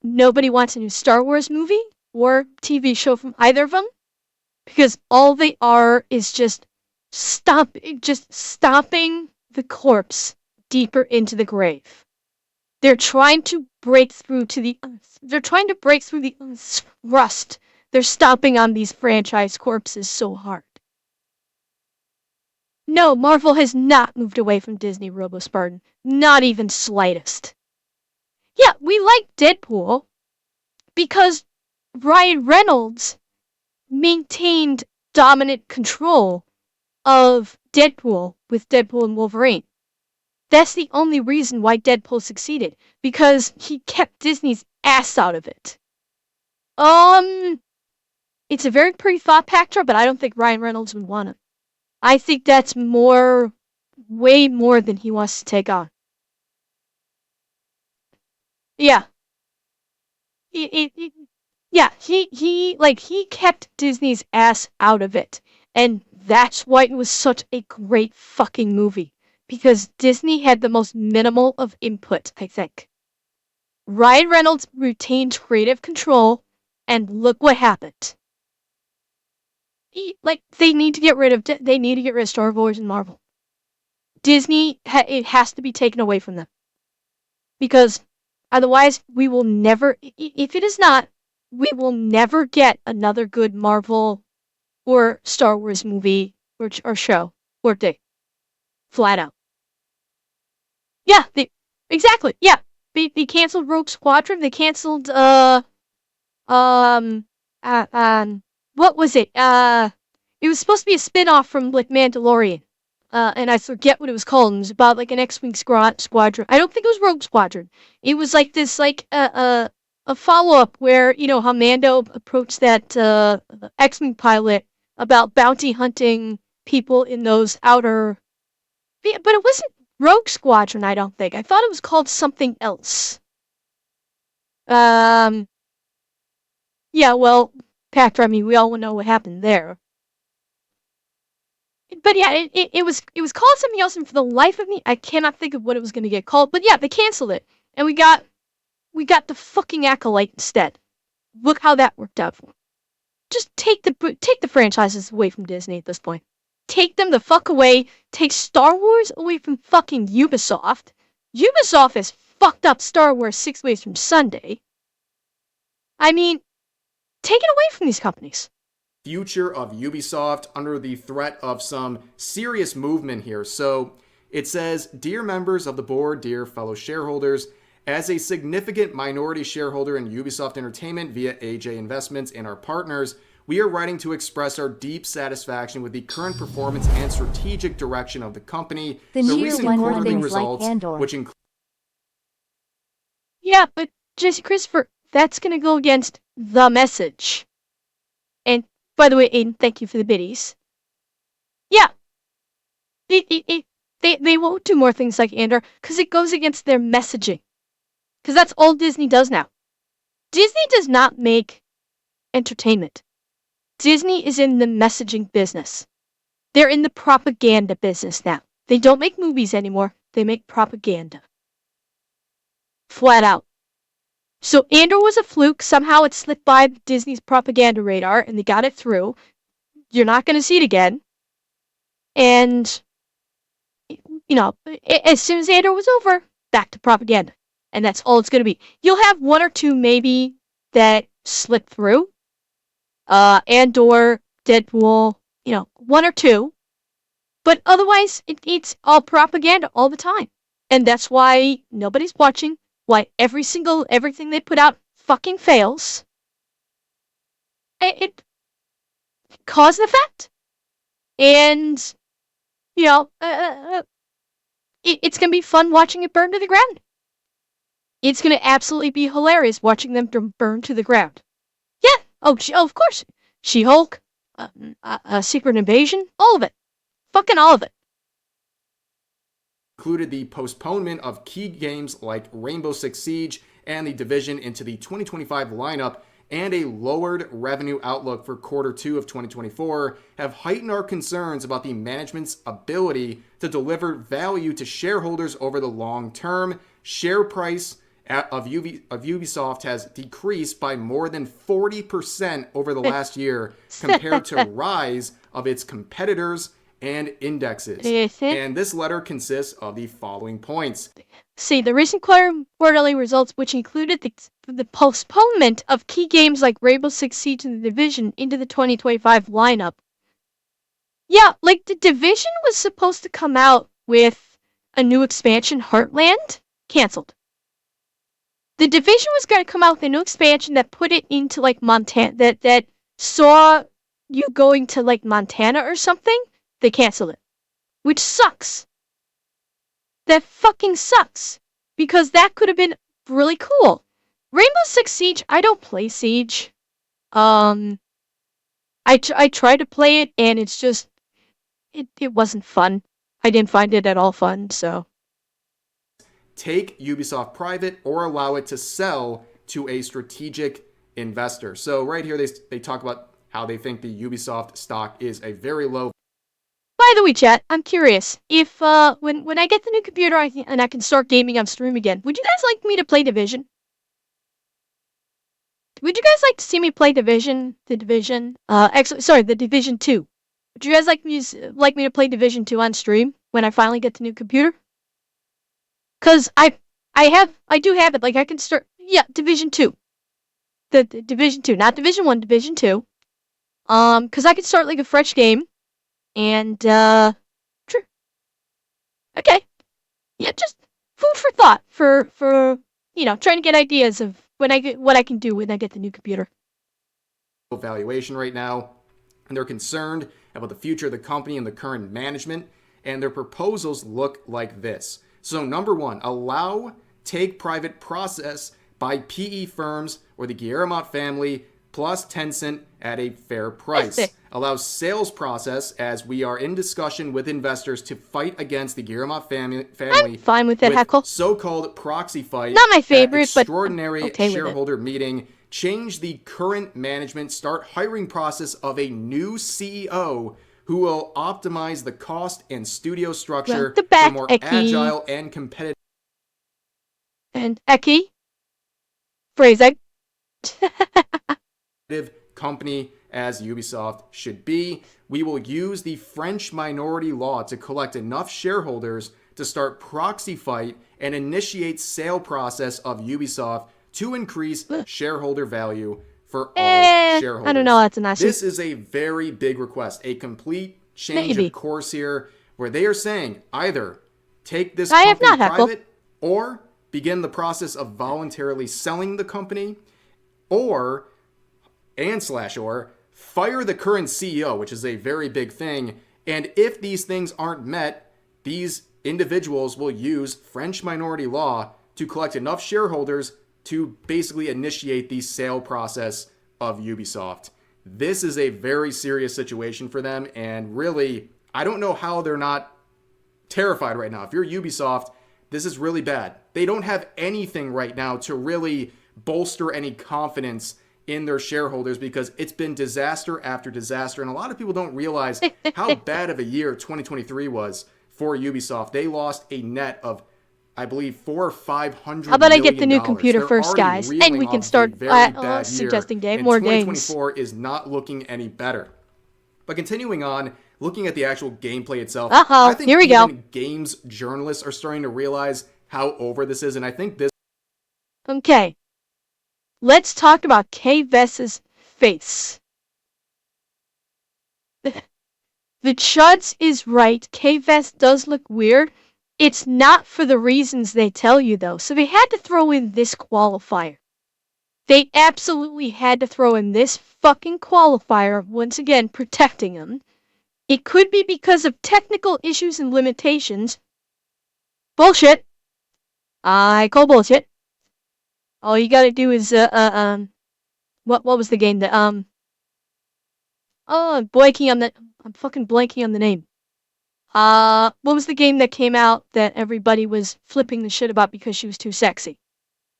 Nobody wants a new Star Wars movie or TV show from either of them. Because all they are is just stomping the corpse deeper into the grave. They're trying to break through the rust. They're stomping on these franchise corpses so hard. No, Marvel has not moved away from Disney, Robo-Spartan. Not even slightest. Yeah, we like Deadpool because Ryan Reynolds maintained dominant control of Deadpool with Deadpool and Wolverine. That's the only reason why Deadpool succeeded, because he kept Disney's ass out of it. It's a very pretty thought picture, but I don't think Ryan Reynolds would want it. I think that's way more than he wants to take on. Yeah. Yeah, he kept Disney's ass out of it. And that's why it was such a great fucking movie. Because Disney had the most minimal of input, I think. Ryan Reynolds retained creative control, and look what happened. They need to get rid of Star Wars and Marvel. Disney, it has to be taken away from them. Because otherwise, we will never, if it is not, we will never get another good Marvel or Star Wars movie or show or thing. Flat out. Yeah, exactly. Yeah, they canceled Rogue Squadron. They canceled what what was it? It was supposed to be a spin-off from like Mandalorian. And I forget what it was called. It was about like an X-wing squadron. I don't think it was Rogue Squadron. It was like this like a follow-up where how Mando approached that X-wing pilot about bounty hunting people in those outer. But it wasn't Rogue Squadron. I don't think. I thought it was called something else. Um. Yeah. Well, Pact Remy, we all know what happened there. But yeah, it was called something else, and for the life of me, I cannot think of what it was going to get called. But yeah, they canceled it, and we got the fucking Acolyte instead. Look how that worked out for them. Just take the franchises away from Disney at this point. Take them the fuck away. Take Star Wars away from fucking Ubisoft. Ubisoft has fucked up Star Wars 6 Ways from Sunday. I mean, take it away from these companies. Future of Ubisoft under the threat of some serious movement here. So it says, "Dear members of the board, dear fellow shareholders, as a significant minority shareholder in Ubisoft Entertainment via AJ Investments and our partners, we are writing to express our deep satisfaction with the current performance and strategic direction of the company. The recent quarterly results, which include..." Yeah, but Jesse Christopher, that's gonna go against the message. And by the way, Aiden, thank you for the biddies. Yeah, they won't do more things like Andor because it goes against their messaging. Because that's all Disney does now. Disney does not make entertainment. Disney is in the messaging business. They're in the propaganda business now. They don't make movies anymore. They make propaganda. Flat out. So Andor was a fluke. Somehow it slipped by Disney's propaganda radar and they got it through. You're not going to see it again. And, as soon as Andor was over, back to propaganda. And that's all it's going to be. You'll have one or two maybe that slip through. Andor, Deadpool, one or two. But otherwise, it's all propaganda all the time. And that's why nobody's watching, why everything they put out fucking fails. It cause and effect. And, it's going to be fun watching it burn to the ground. It's going to absolutely be hilarious watching them burn to the ground. Yeah. Oh, of course. She-Hulk, Secret Invasion, all of it. Fucking all of it. Included the postponement of key games like Rainbow Six Siege and The Division into the 2025 lineup, and a lowered revenue outlook for quarter 2 of 2024 have heightened our concerns about the management's ability to deliver value to shareholders over the long term. Share price of Ubisoft has decreased by more than 40% over the last year compared to rise of its competitors and indexes. And this letter consists of the following points. See, the recent quarterly results, which included the postponement of key games like Rainbow Six Siege and The Division into the 2025 lineup. Yeah, like The Division was supposed to come out with a new expansion, Heartland, canceled. The Division was going to come out with a new expansion that put it into like Montana, that saw you going to like Montana or something. They canceled it, which sucks. That fucking sucks, because that could have been really cool. Rainbow Six Siege, I don't play Siege. I tried to play it, and it's just, it wasn't fun. I didn't find it at all fun, so. Take Ubisoft private or allow it to sell to a strategic investor. So right here, they talk about how they think the Ubisoft stock is a very low. By the way, chat, I'm curious if when I get the new computer and I can start gaming on stream again, would you guys like me to play Division? Would you guys like to see me play Division? The Division? The Division 2. Would you guys like me to play Division 2 on stream when I finally get the new computer? Cause I do have it. Like I can start. Yeah, Division 2. The Division 2, not Division 1, Division 2. Cause I can start like a fresh game. And, sure. Okay. Yeah, just food for thought for trying to get ideas of what I can do when I get the new computer. valuation right now, and they're concerned about the future of the company and the current management, and their proposals look like this. So number one, allow take private process by PE firms or the Guillemot family plus Tencent at a fair price. Allows sales process as we are in discussion with investors to fight against the Guillemot family I'm fine with that, Heckle. so-called proxy fight. Not my favorite, at extraordinary but okay shareholder meeting. Change the current management, start hiring process of a new CEO who will optimize the cost and studio structure for more agile and competitive phrasing company as Ubisoft should be. We will use the French minority law to collect enough shareholders to start proxy fight and initiate sale process of Ubisoft to increase shareholder value for all shareholders. I don't know, that's a nice. This is a very big request, a complete change of course here, where they are saying either take this company private or begin the process of voluntarily selling the company, or fire the current CEO, which is a very big thing. And if these things aren't met, these individuals will use French minority law to collect enough shareholders to basically initiate the sale process of Ubisoft. This is a very serious situation for them, and really, I don't know how they're not terrified right now. If you're Ubisoft, this is really bad. They don't have anything right now to really bolster any confidence in their shareholders because it's been disaster after disaster, and a lot of people don't realize how bad of a year 2023 was for Ubisoft. They lost a net of, I believe, $400 or $500 How about I get the new million. computer They're first, guys, and we can start suggesting more games. 2024 is not looking any better. But continuing on, looking at the actual gameplay itself, I think even games journalists are starting to realize how over this is, and I think this... Okay. Let's talk about K-Vess's face. The Chuds is right. K-Vess does look weird. It's not for the reasons they tell you, though. So they had to throw in this qualifier. They absolutely had to throw in this fucking qualifier, once again, protecting them. It could be because of technical issues and limitations. Bullshit. I call bullshit. All you gotta do is, what was the game that, I'm fucking blanking on the name. What was the game that came out that everybody was flipping the shit about because she was too sexy?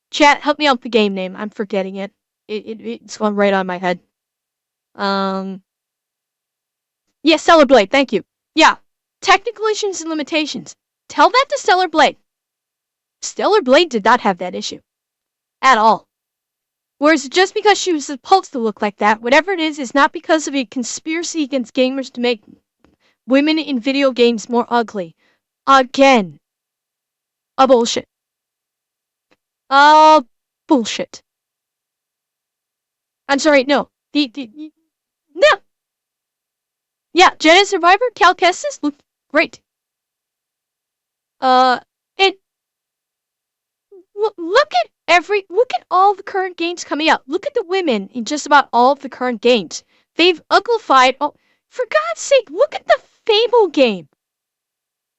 Chat, help me out with the game name. I'm forgetting it. It's gone right on my head. Yeah, Stellar Blade, thank you. Yeah, technical issues and limitations. Tell that to Stellar Blade. Stellar Blade did not have that issue. At all. Whereas just because she was supposed to look like that, whatever it is not because of a conspiracy against gamers to make women in video games more ugly. Again. A bullshit. Bullshit. I'm sorry, no. No! Yeah, Jedi Survivor, Cal Kestis looked great. Look at all the current games coming out. Look at the women in just about all of the current games. They've uglified. Oh, for God's sake, look at the Fable game.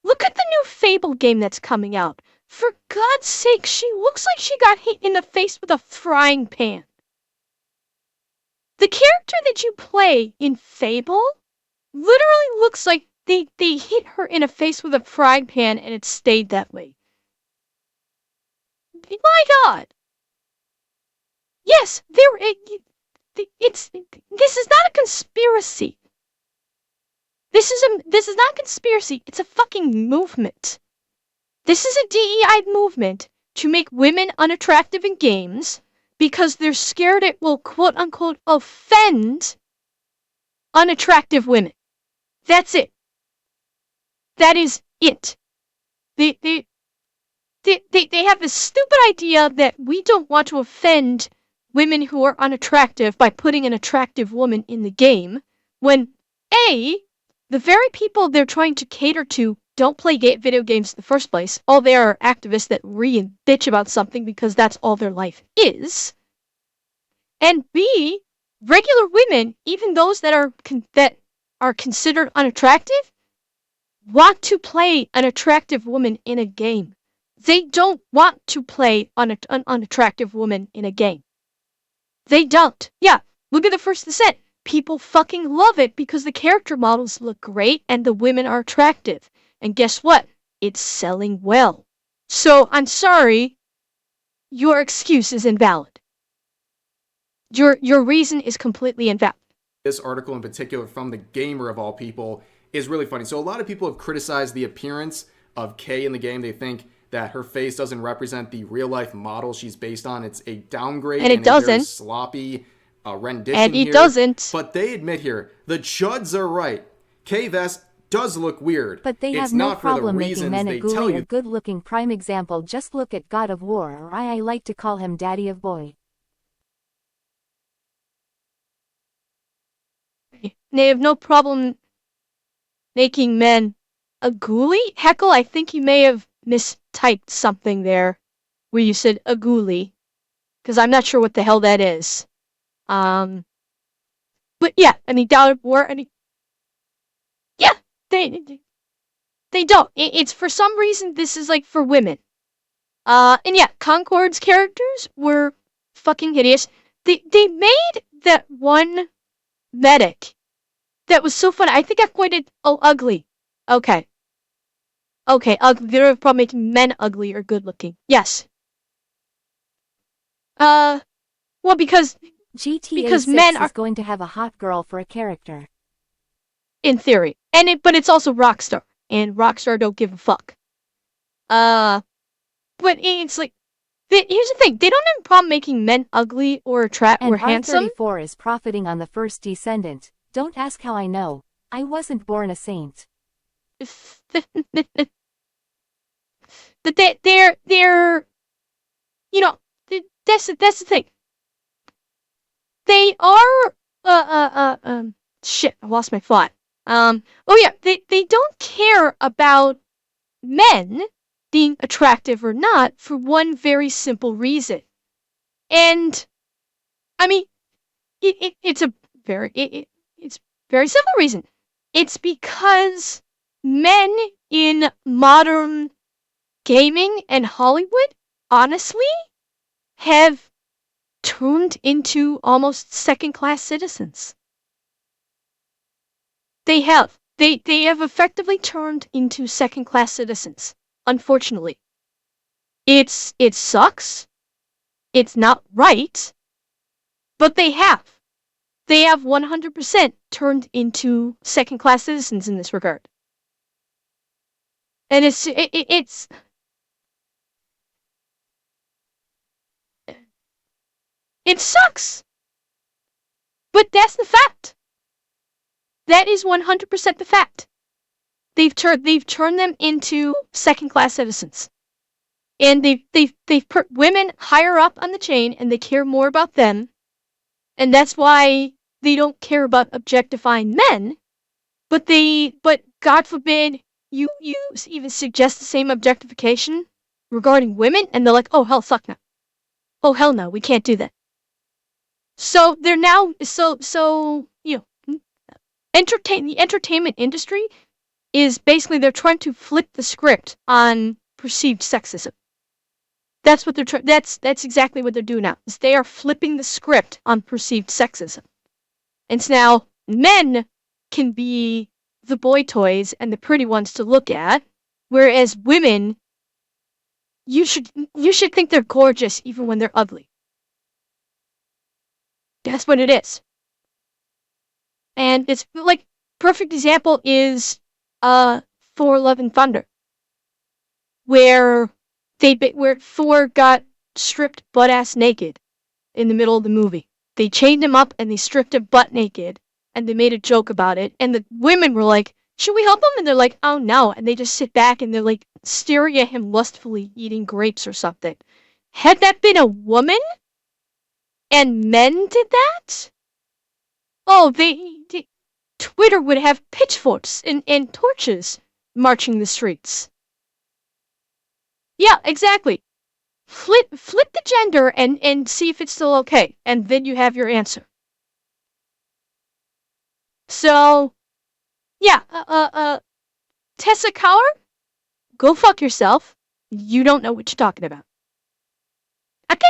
Look at the new Fable game that's coming out. For God's sake, she looks like she got hit in the face with a frying pan. The character that you play in Fable literally looks like they hit her in the face with a frying pan and it stayed that way. My God. Yes, this is not a conspiracy. This is not a conspiracy. It's a fucking movement. This is a DEI movement to make women unattractive in games because they're scared it will quote unquote offend unattractive women. That's it. That is it. They have this stupid idea that we don't want to offend women who are unattractive by putting an attractive woman in the game, when A, the very people they're trying to cater to don't play video games in the first place. All they are activists that bitch about something because that's all their life is. And B, regular women, even those that are considered unattractive, want to play an attractive woman in a game. They don't want to play an unattractive woman in a game. They don't. Yeah, look at the First Descent. People fucking love it because the character models look great and the women are attractive. And guess what? It's selling well. So I'm sorry, your excuse is invalid. Your reason is completely invalid. This article in particular from the gamer of all people is really funny. So a lot of people have criticized the appearance of Kay in the game. They think that her face doesn't represent the real life model she's based on. It's a downgrade And it a doesn't. very sloppy rendition And it here. doesn't. But they admit here, the chuds are right. Kay Vest does look weird. But they it's have no not for the problem making reasons men they a tell ghoulie you. a good-looking prime example. Just look at God of War, or I like to call him Daddy of Boy. They have no problem making men a ghoulie. Heckle, I think you may have mistyped something there where you said a ghoulie, because I'm not sure what the hell that is. But yeah, I mean, God of War, I mean, yeah, they don't. It's for some reason this is like for women. And yeah, Concord's characters were fucking hideous. They made that one medic that was so funny. I think I pointed, oh, ugly. Okay. Okay, ugly. They're probably making men ugly or good looking. Yes. Well, because GTA men 6 are, is going to have a hot girl for a character. in theory, but it's also Rockstar, and Rockstar don't give a fuck. But it's like, here's the thing: they don't have a problem making men ugly or And handsome. R34 is profiting on the first Descendant. Don't ask how I know. I wasn't born a saint. That they're you know that's the thing. They are shit. I lost my thought. Oh yeah, they don't care about men being attractive or not for one very simple reason, and I mean it's a very it's very simple reason. It's because men in modern gaming and Hollywood, honestly, have turned into almost second-class citizens. They have. They have effectively turned into second-class citizens. Unfortunately. It sucks. It's not right. But they have. They have 100% turned into second-class citizens in this regard. And it sucks. But that's the fact. That is 100% the fact. They've turned them into second-class citizens. And they've put women higher up on the chain and they care more about them. And that's why they don't care about objectifying men. But God forbid you even suggest the same objectification regarding women and they're like, "Oh hell fuck no. Oh hell no, we can't do that." So they're now the entertainment industry is basically they're trying to flip the script on perceived sexism. That's what that's exactly what they're doing now. Is they are flipping the script on perceived sexism. And so now men can be the boy toys and the pretty ones to look at, whereas women you should think they're gorgeous even when they're ugly. That's what it is. And it's like perfect example is Thor Love and Thunder, where where Thor got stripped butt ass naked in the middle of the movie. They chained him up and they stripped him butt naked and they made a joke about it. And the women were like, "Should we help him?" And they're like, "Oh no." And they just sit back and they're like staring at him lustfully eating grapes or something. Had that been a woman and men did that, oh, Twitter would have pitchforks and torches marching the streets. Yeah, exactly. Flip the gender and see if it's still okay, and then you have your answer. So, yeah, Tessa Kaur, go fuck yourself. You don't know what you're talking about. Okay?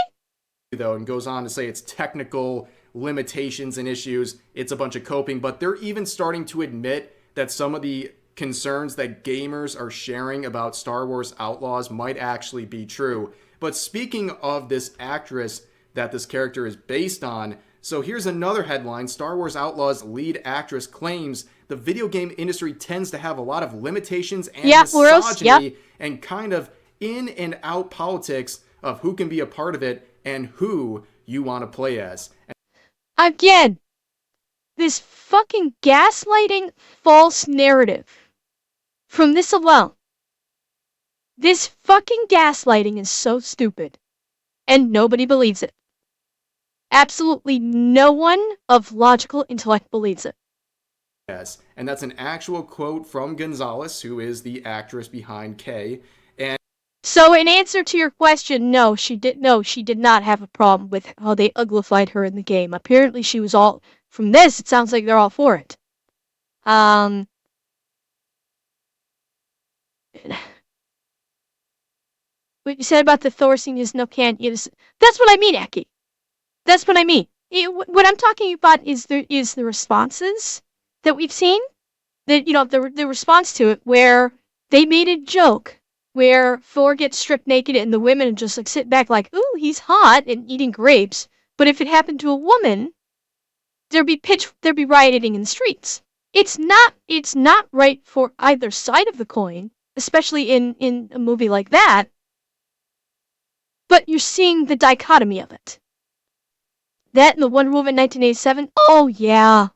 Though, and goes on to say it's technical limitations and issues. It's a bunch of coping, but they're even starting to admit that some of the concerns that gamers are sharing about Star Wars Outlaws might actually be true. But speaking of this actress that this character is based on, so here's another headline. Star Wars Outlaws lead actress claims the video game industry tends to have a lot of limitations and misogyny and kind of in and out politics of who can be a part of it and who you want to play as. Again, this fucking gaslighting false narrative. From this alone. This fucking gaslighting is so stupid. And nobody believes it. Absolutely no one of logical intellect believes it. Yes, and that's an actual quote from Gonzalez, who is the actress behind Kay. And so in answer to your question, no, she did not have a problem with how they uglified her in the game. Apparently she was all, from this, it sounds like they're all for it. What you said about the Thor scene is no can. That's what I mean, Eki. That's what I mean. What I'm talking about is the responses that we've seen. That, you know, the response to it where they made a joke where Thor gets stripped naked and the women just like sit back like, ooh, he's hot and eating grapes. But if it happened to a woman, there'd be rioting in the streets. It's not right for either side of the coin, especially in a movie like that. But you're seeing the dichotomy of it. That and the Wonder Woman 1987, oh yeah.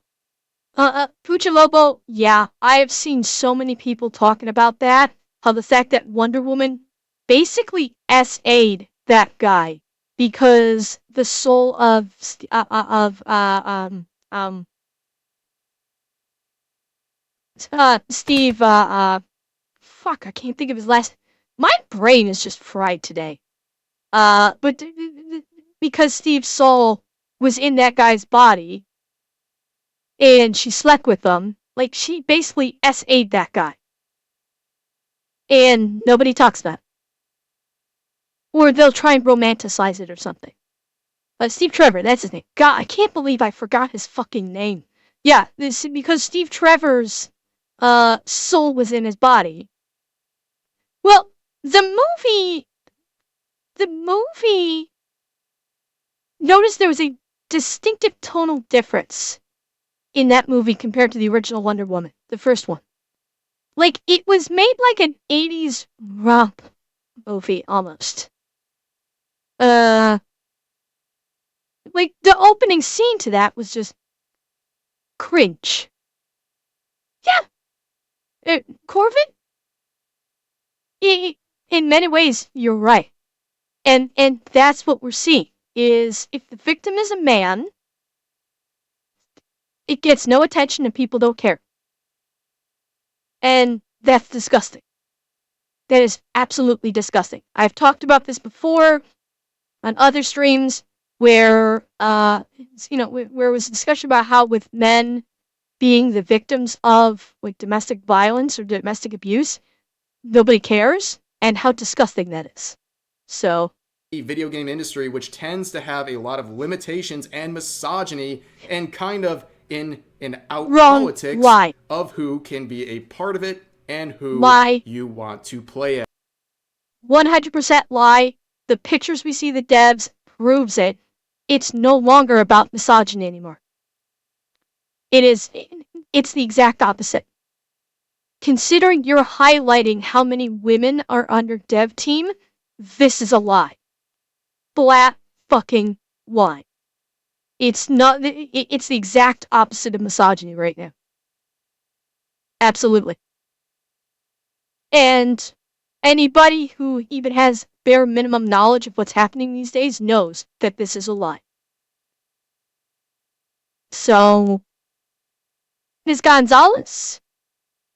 Pucha Lobo, yeah, I have seen so many people talking about that. How the fact that Wonder Woman basically SA'd that guy because the soul of Steve, fuck, I can't think of his last. My brain is just fried today. But because Steve's soul was in that guy's body, and she slept with him, like she basically SA'd that guy. And nobody talks about it. Or they'll try and romanticize it or something. Steve Trevor, that's his name. God, I can't believe I forgot his fucking name. Yeah, this because Steve Trevor's soul was in his body. Well, the movie notice there was a distinctive tonal difference in that movie compared to the original Wonder Woman, the first one. Like, it was made like an 80s romp movie, almost. Like, the opening scene to that was just cringe. Yeah, Corvin? In many ways, you're right. And that's what we're seeing, is if the victim is a man, it gets no attention and people don't care. And that's disgusting. That is absolutely disgusting. I've talked about this before on other streams where, where it was a discussion about how with men being the victims of like domestic violence or domestic abuse, nobody cares, and how disgusting that is. So, the video game industry, which tends to have a lot of limitations and misogyny and kind of in and out politics of who can be a part of it and who you want to play as. 100% lie. The pictures we see the devs proves it. It's no longer about misogyny anymore. It's the exact opposite. Considering you're highlighting how many women are under dev team, this is a lie. Flat fucking lie. It's not, it's the exact opposite of misogyny right now. Absolutely. And anybody who even has bare minimum knowledge of what's happening these days knows that this is a lie. So, Ms. Gonzalez,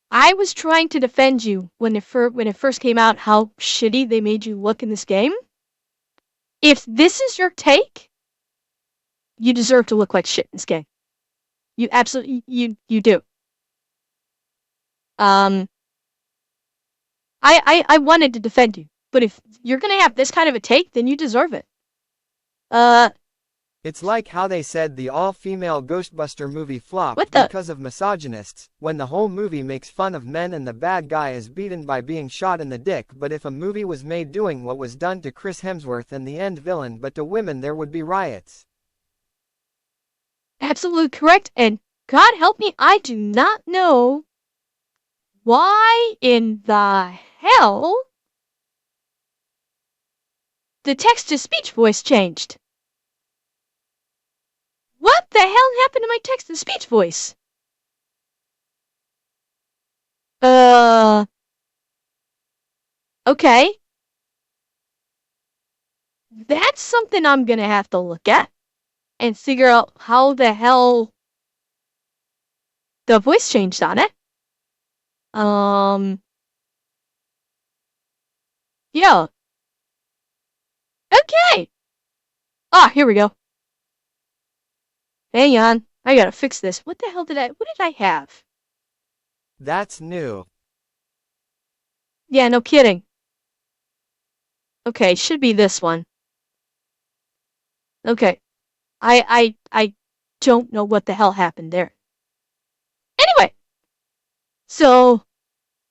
I was trying to defend you when it first came out how shitty they made you look in this game. If this is your take, you deserve to look like shit in this game. You absolutely you do. I wanted to defend you, but if you're gonna have this kind of a take, then you deserve it. Uh, It's like how they said the all-female Ghostbuster movie what flopped the? because of misogynists, when the whole movie makes fun of men and the bad guy is beaten by being shot in the dick. But if a movie was made doing what was done to Chris Hemsworth and the end villain but to women, there would be riots. Absolutely correct. And God help me, I do not know why in the hell the text-to-speech voice changed. What the hell happened to my text-to-speech voice? Okay. That's something I'm gonna have to look at and figure out how the hell the voice changed on it. Yeah. Okay. Ah, here we go. Hang on. I gotta fix this. What did I have? That's new. Yeah, no kidding. Okay, should be this one. Okay. I don't know what the hell happened there. Anyway, so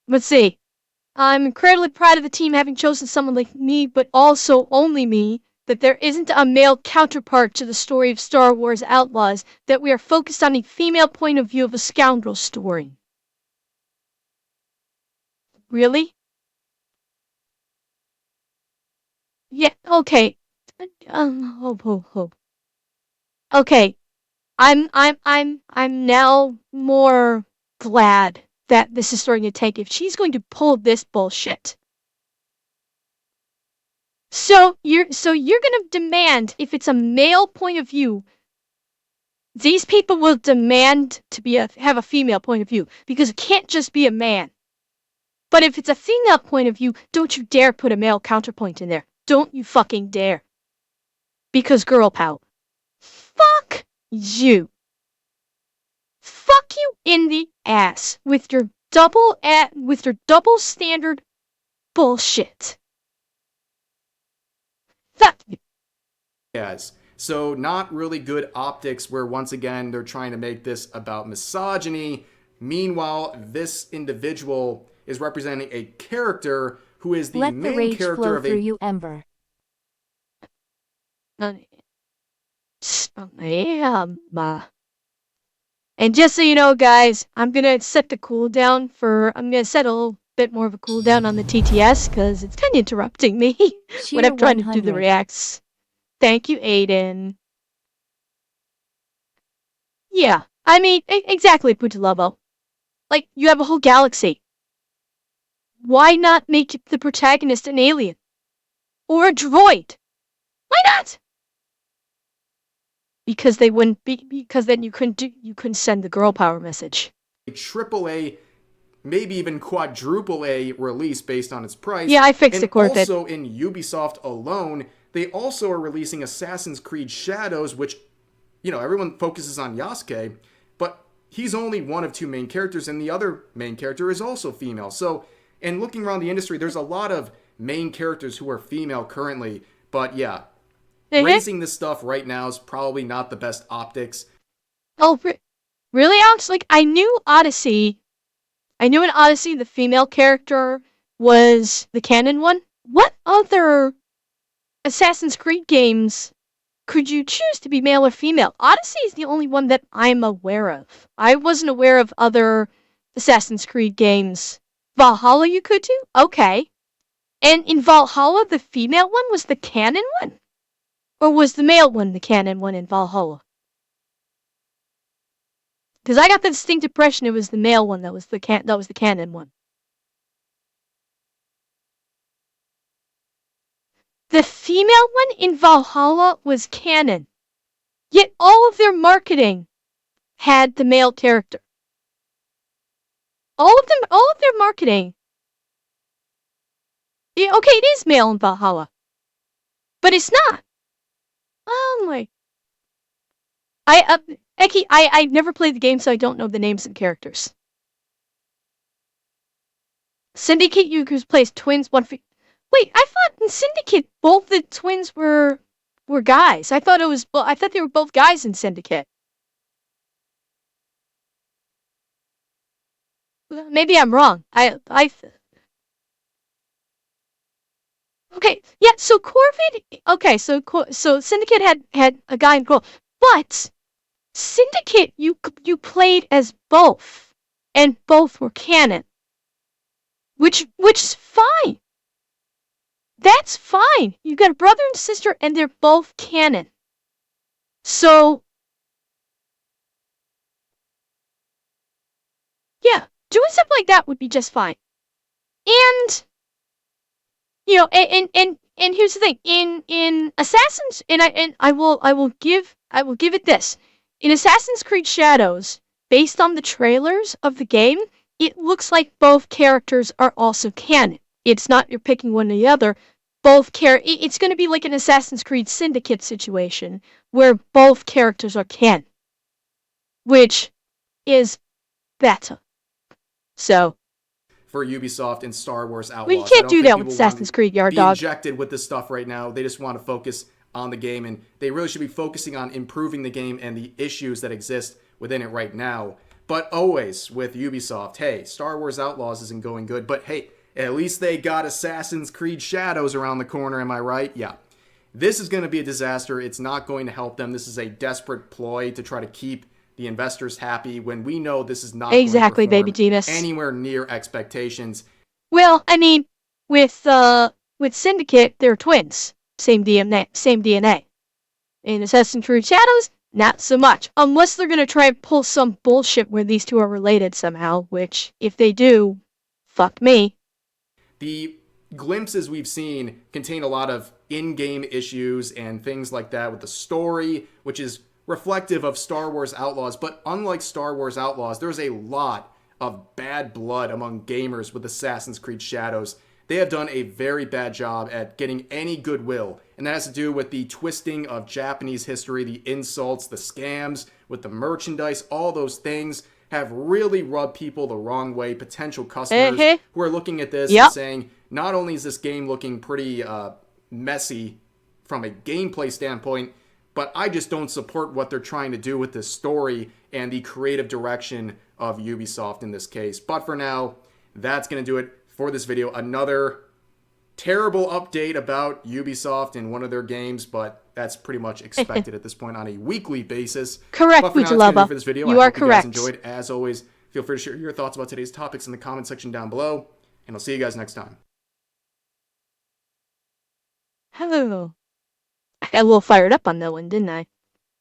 let's see. I'm incredibly proud of the team having chosen someone like me, but also only me, that there isn't a male counterpart to the story of Star Wars Outlaws, that we are focused on a female point of view of a scoundrel story. Really? Yeah, okay. Hope. Okay, I'm now more glad that this is starting to take. If she's going to pull this bullshit, so you're gonna demand, if it's a male point of view, these people will demand to have a female point of view because it can't just be a man. But if it's a female point of view, don't you dare put a male counterpoint in there. Don't you fucking dare. Because girl power. Fuck you. Fuck you in the ass with your double standard bullshit. Fuck you. Yes. So not really good optics where once again they're trying to make this about misogyny. Meanwhile, this individual is representing a character who is the Let the main rage character flow of through a you, Ember. And just so you know, guys, I'm gonna set the cooldown for. I'm gonna set a little bit more of a cooldown on the TTS because it's kind of interrupting me when Cheer I'm trying to do the 100. reacts. Thank you, Aiden. Yeah, I mean, exactly, Putalobo. Like, you have a whole galaxy. Why not make the protagonist an alien? Or a droid? Why not? Because they wouldn't be. Because then you couldn't send the girl power message. AAA, maybe even quadruple A release based on its price. Yeah, I fixed And it, Corvid. also in Ubisoft alone, they also are releasing Assassin's Creed Shadows, which, you know, everyone focuses on Yasuke, but he's only one of two main characters, and the other main character is also female. So, and looking around the industry, there's a lot of main characters who are female currently, but yeah, racing this stuff right now is probably not the best optics. Oh, really, Alex? Like, I knew Odyssey. I knew in Odyssey the female character was the canon one. What other Assassin's Creed games could you choose to be male or female? Odyssey is the only one that I'm aware of. I wasn't aware of other Assassin's Creed games. Valhalla you could too? Okay. And in Valhalla, the female one was the canon one? Or was the male one the canon one in Valhalla? Because I got the distinct impression it was the male one that was the canon one. The female one in Valhalla was canon. Yet all of their marketing had the male character. All of their marketing. Yeah, okay, it is male in Valhalla. But it's not. Oh my. Eki, I never played the game, so I don't know the names of the characters. Syndicate Yuku's plays twins. Wait, I thought in Syndicate both the twins were guys. I thought they were both guys in Syndicate. Maybe I'm wrong. Okay, yeah. So Corvid. Okay, so Syndicate had a guy and girl, but Syndicate you played as both, and both were canon, which is fine. That's fine. You got a brother and sister, and they're both canon. So yeah, doing something like that would be just fine. And and here's the thing: in Assassins, and I will give it this: in Assassin's Creed Shadows, based on the trailers of the game, it looks like both characters are also canon. It's not you're picking one or the other. It's going to be like an Assassin's Creed Syndicate situation where both characters are canon, which is better. So for Ubisoft and Star Wars well, you Outlaws. I can't don't do think that with people want Assassin's to Creed Yard be Dog. injected with this stuff right now. They just want to focus on the game, and they really should be focusing on improving the game and the issues that exist within it right now. But always with Ubisoft, hey, Star Wars Outlaws isn't going good, but hey, at least they got Assassin's Creed Shadows around the corner, am I right? Yeah. This is going to be a disaster. It's not going to help them. This is a desperate ploy to try to keep the investors happy when we know this is not Exactly, going to baby perform genius. anywhere near expectations. Well, I mean, with Syndicate, they're twins. Same DNA, same DNA. In Assassin's Creed Shadows, not so much. Unless they're gonna try and pull some bullshit where these two are related somehow, which, if they do, fuck me. The glimpses we've seen contain a lot of in-game issues and things like that with the story, which is reflective of Star Wars Outlaws. But unlike Star Wars Outlaws, there's a lot of bad blood among gamers with Assassin's Creed Shadows. They have done a very bad job at getting any goodwill, and that has to do with the twisting of Japanese history, the insults, the scams with the merchandise, all those things have really rubbed people the wrong way, potential customers who are looking at this and saying, not only is this game looking pretty messy from a gameplay standpoint, but I just don't support what they're trying to do with this story and the creative direction of Ubisoft in this case. But for now, that's going to do it for this video. Another terrible update about Ubisoft and one of their games, but that's pretty much expected at this point on a weekly basis. Correct, but for now, that's going to do it for this video. You I are hope correct. You guys enjoyed. As always, feel free to share your thoughts about today's topics in the comment section down below, and I'll see you guys next time. Hello. I got a little fired up on that one, didn't I?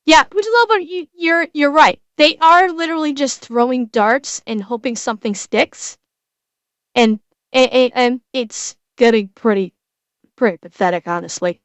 Yeah, which is a little bit, you're right. They are literally just throwing darts and hoping something sticks. And it's getting pretty pathetic, honestly.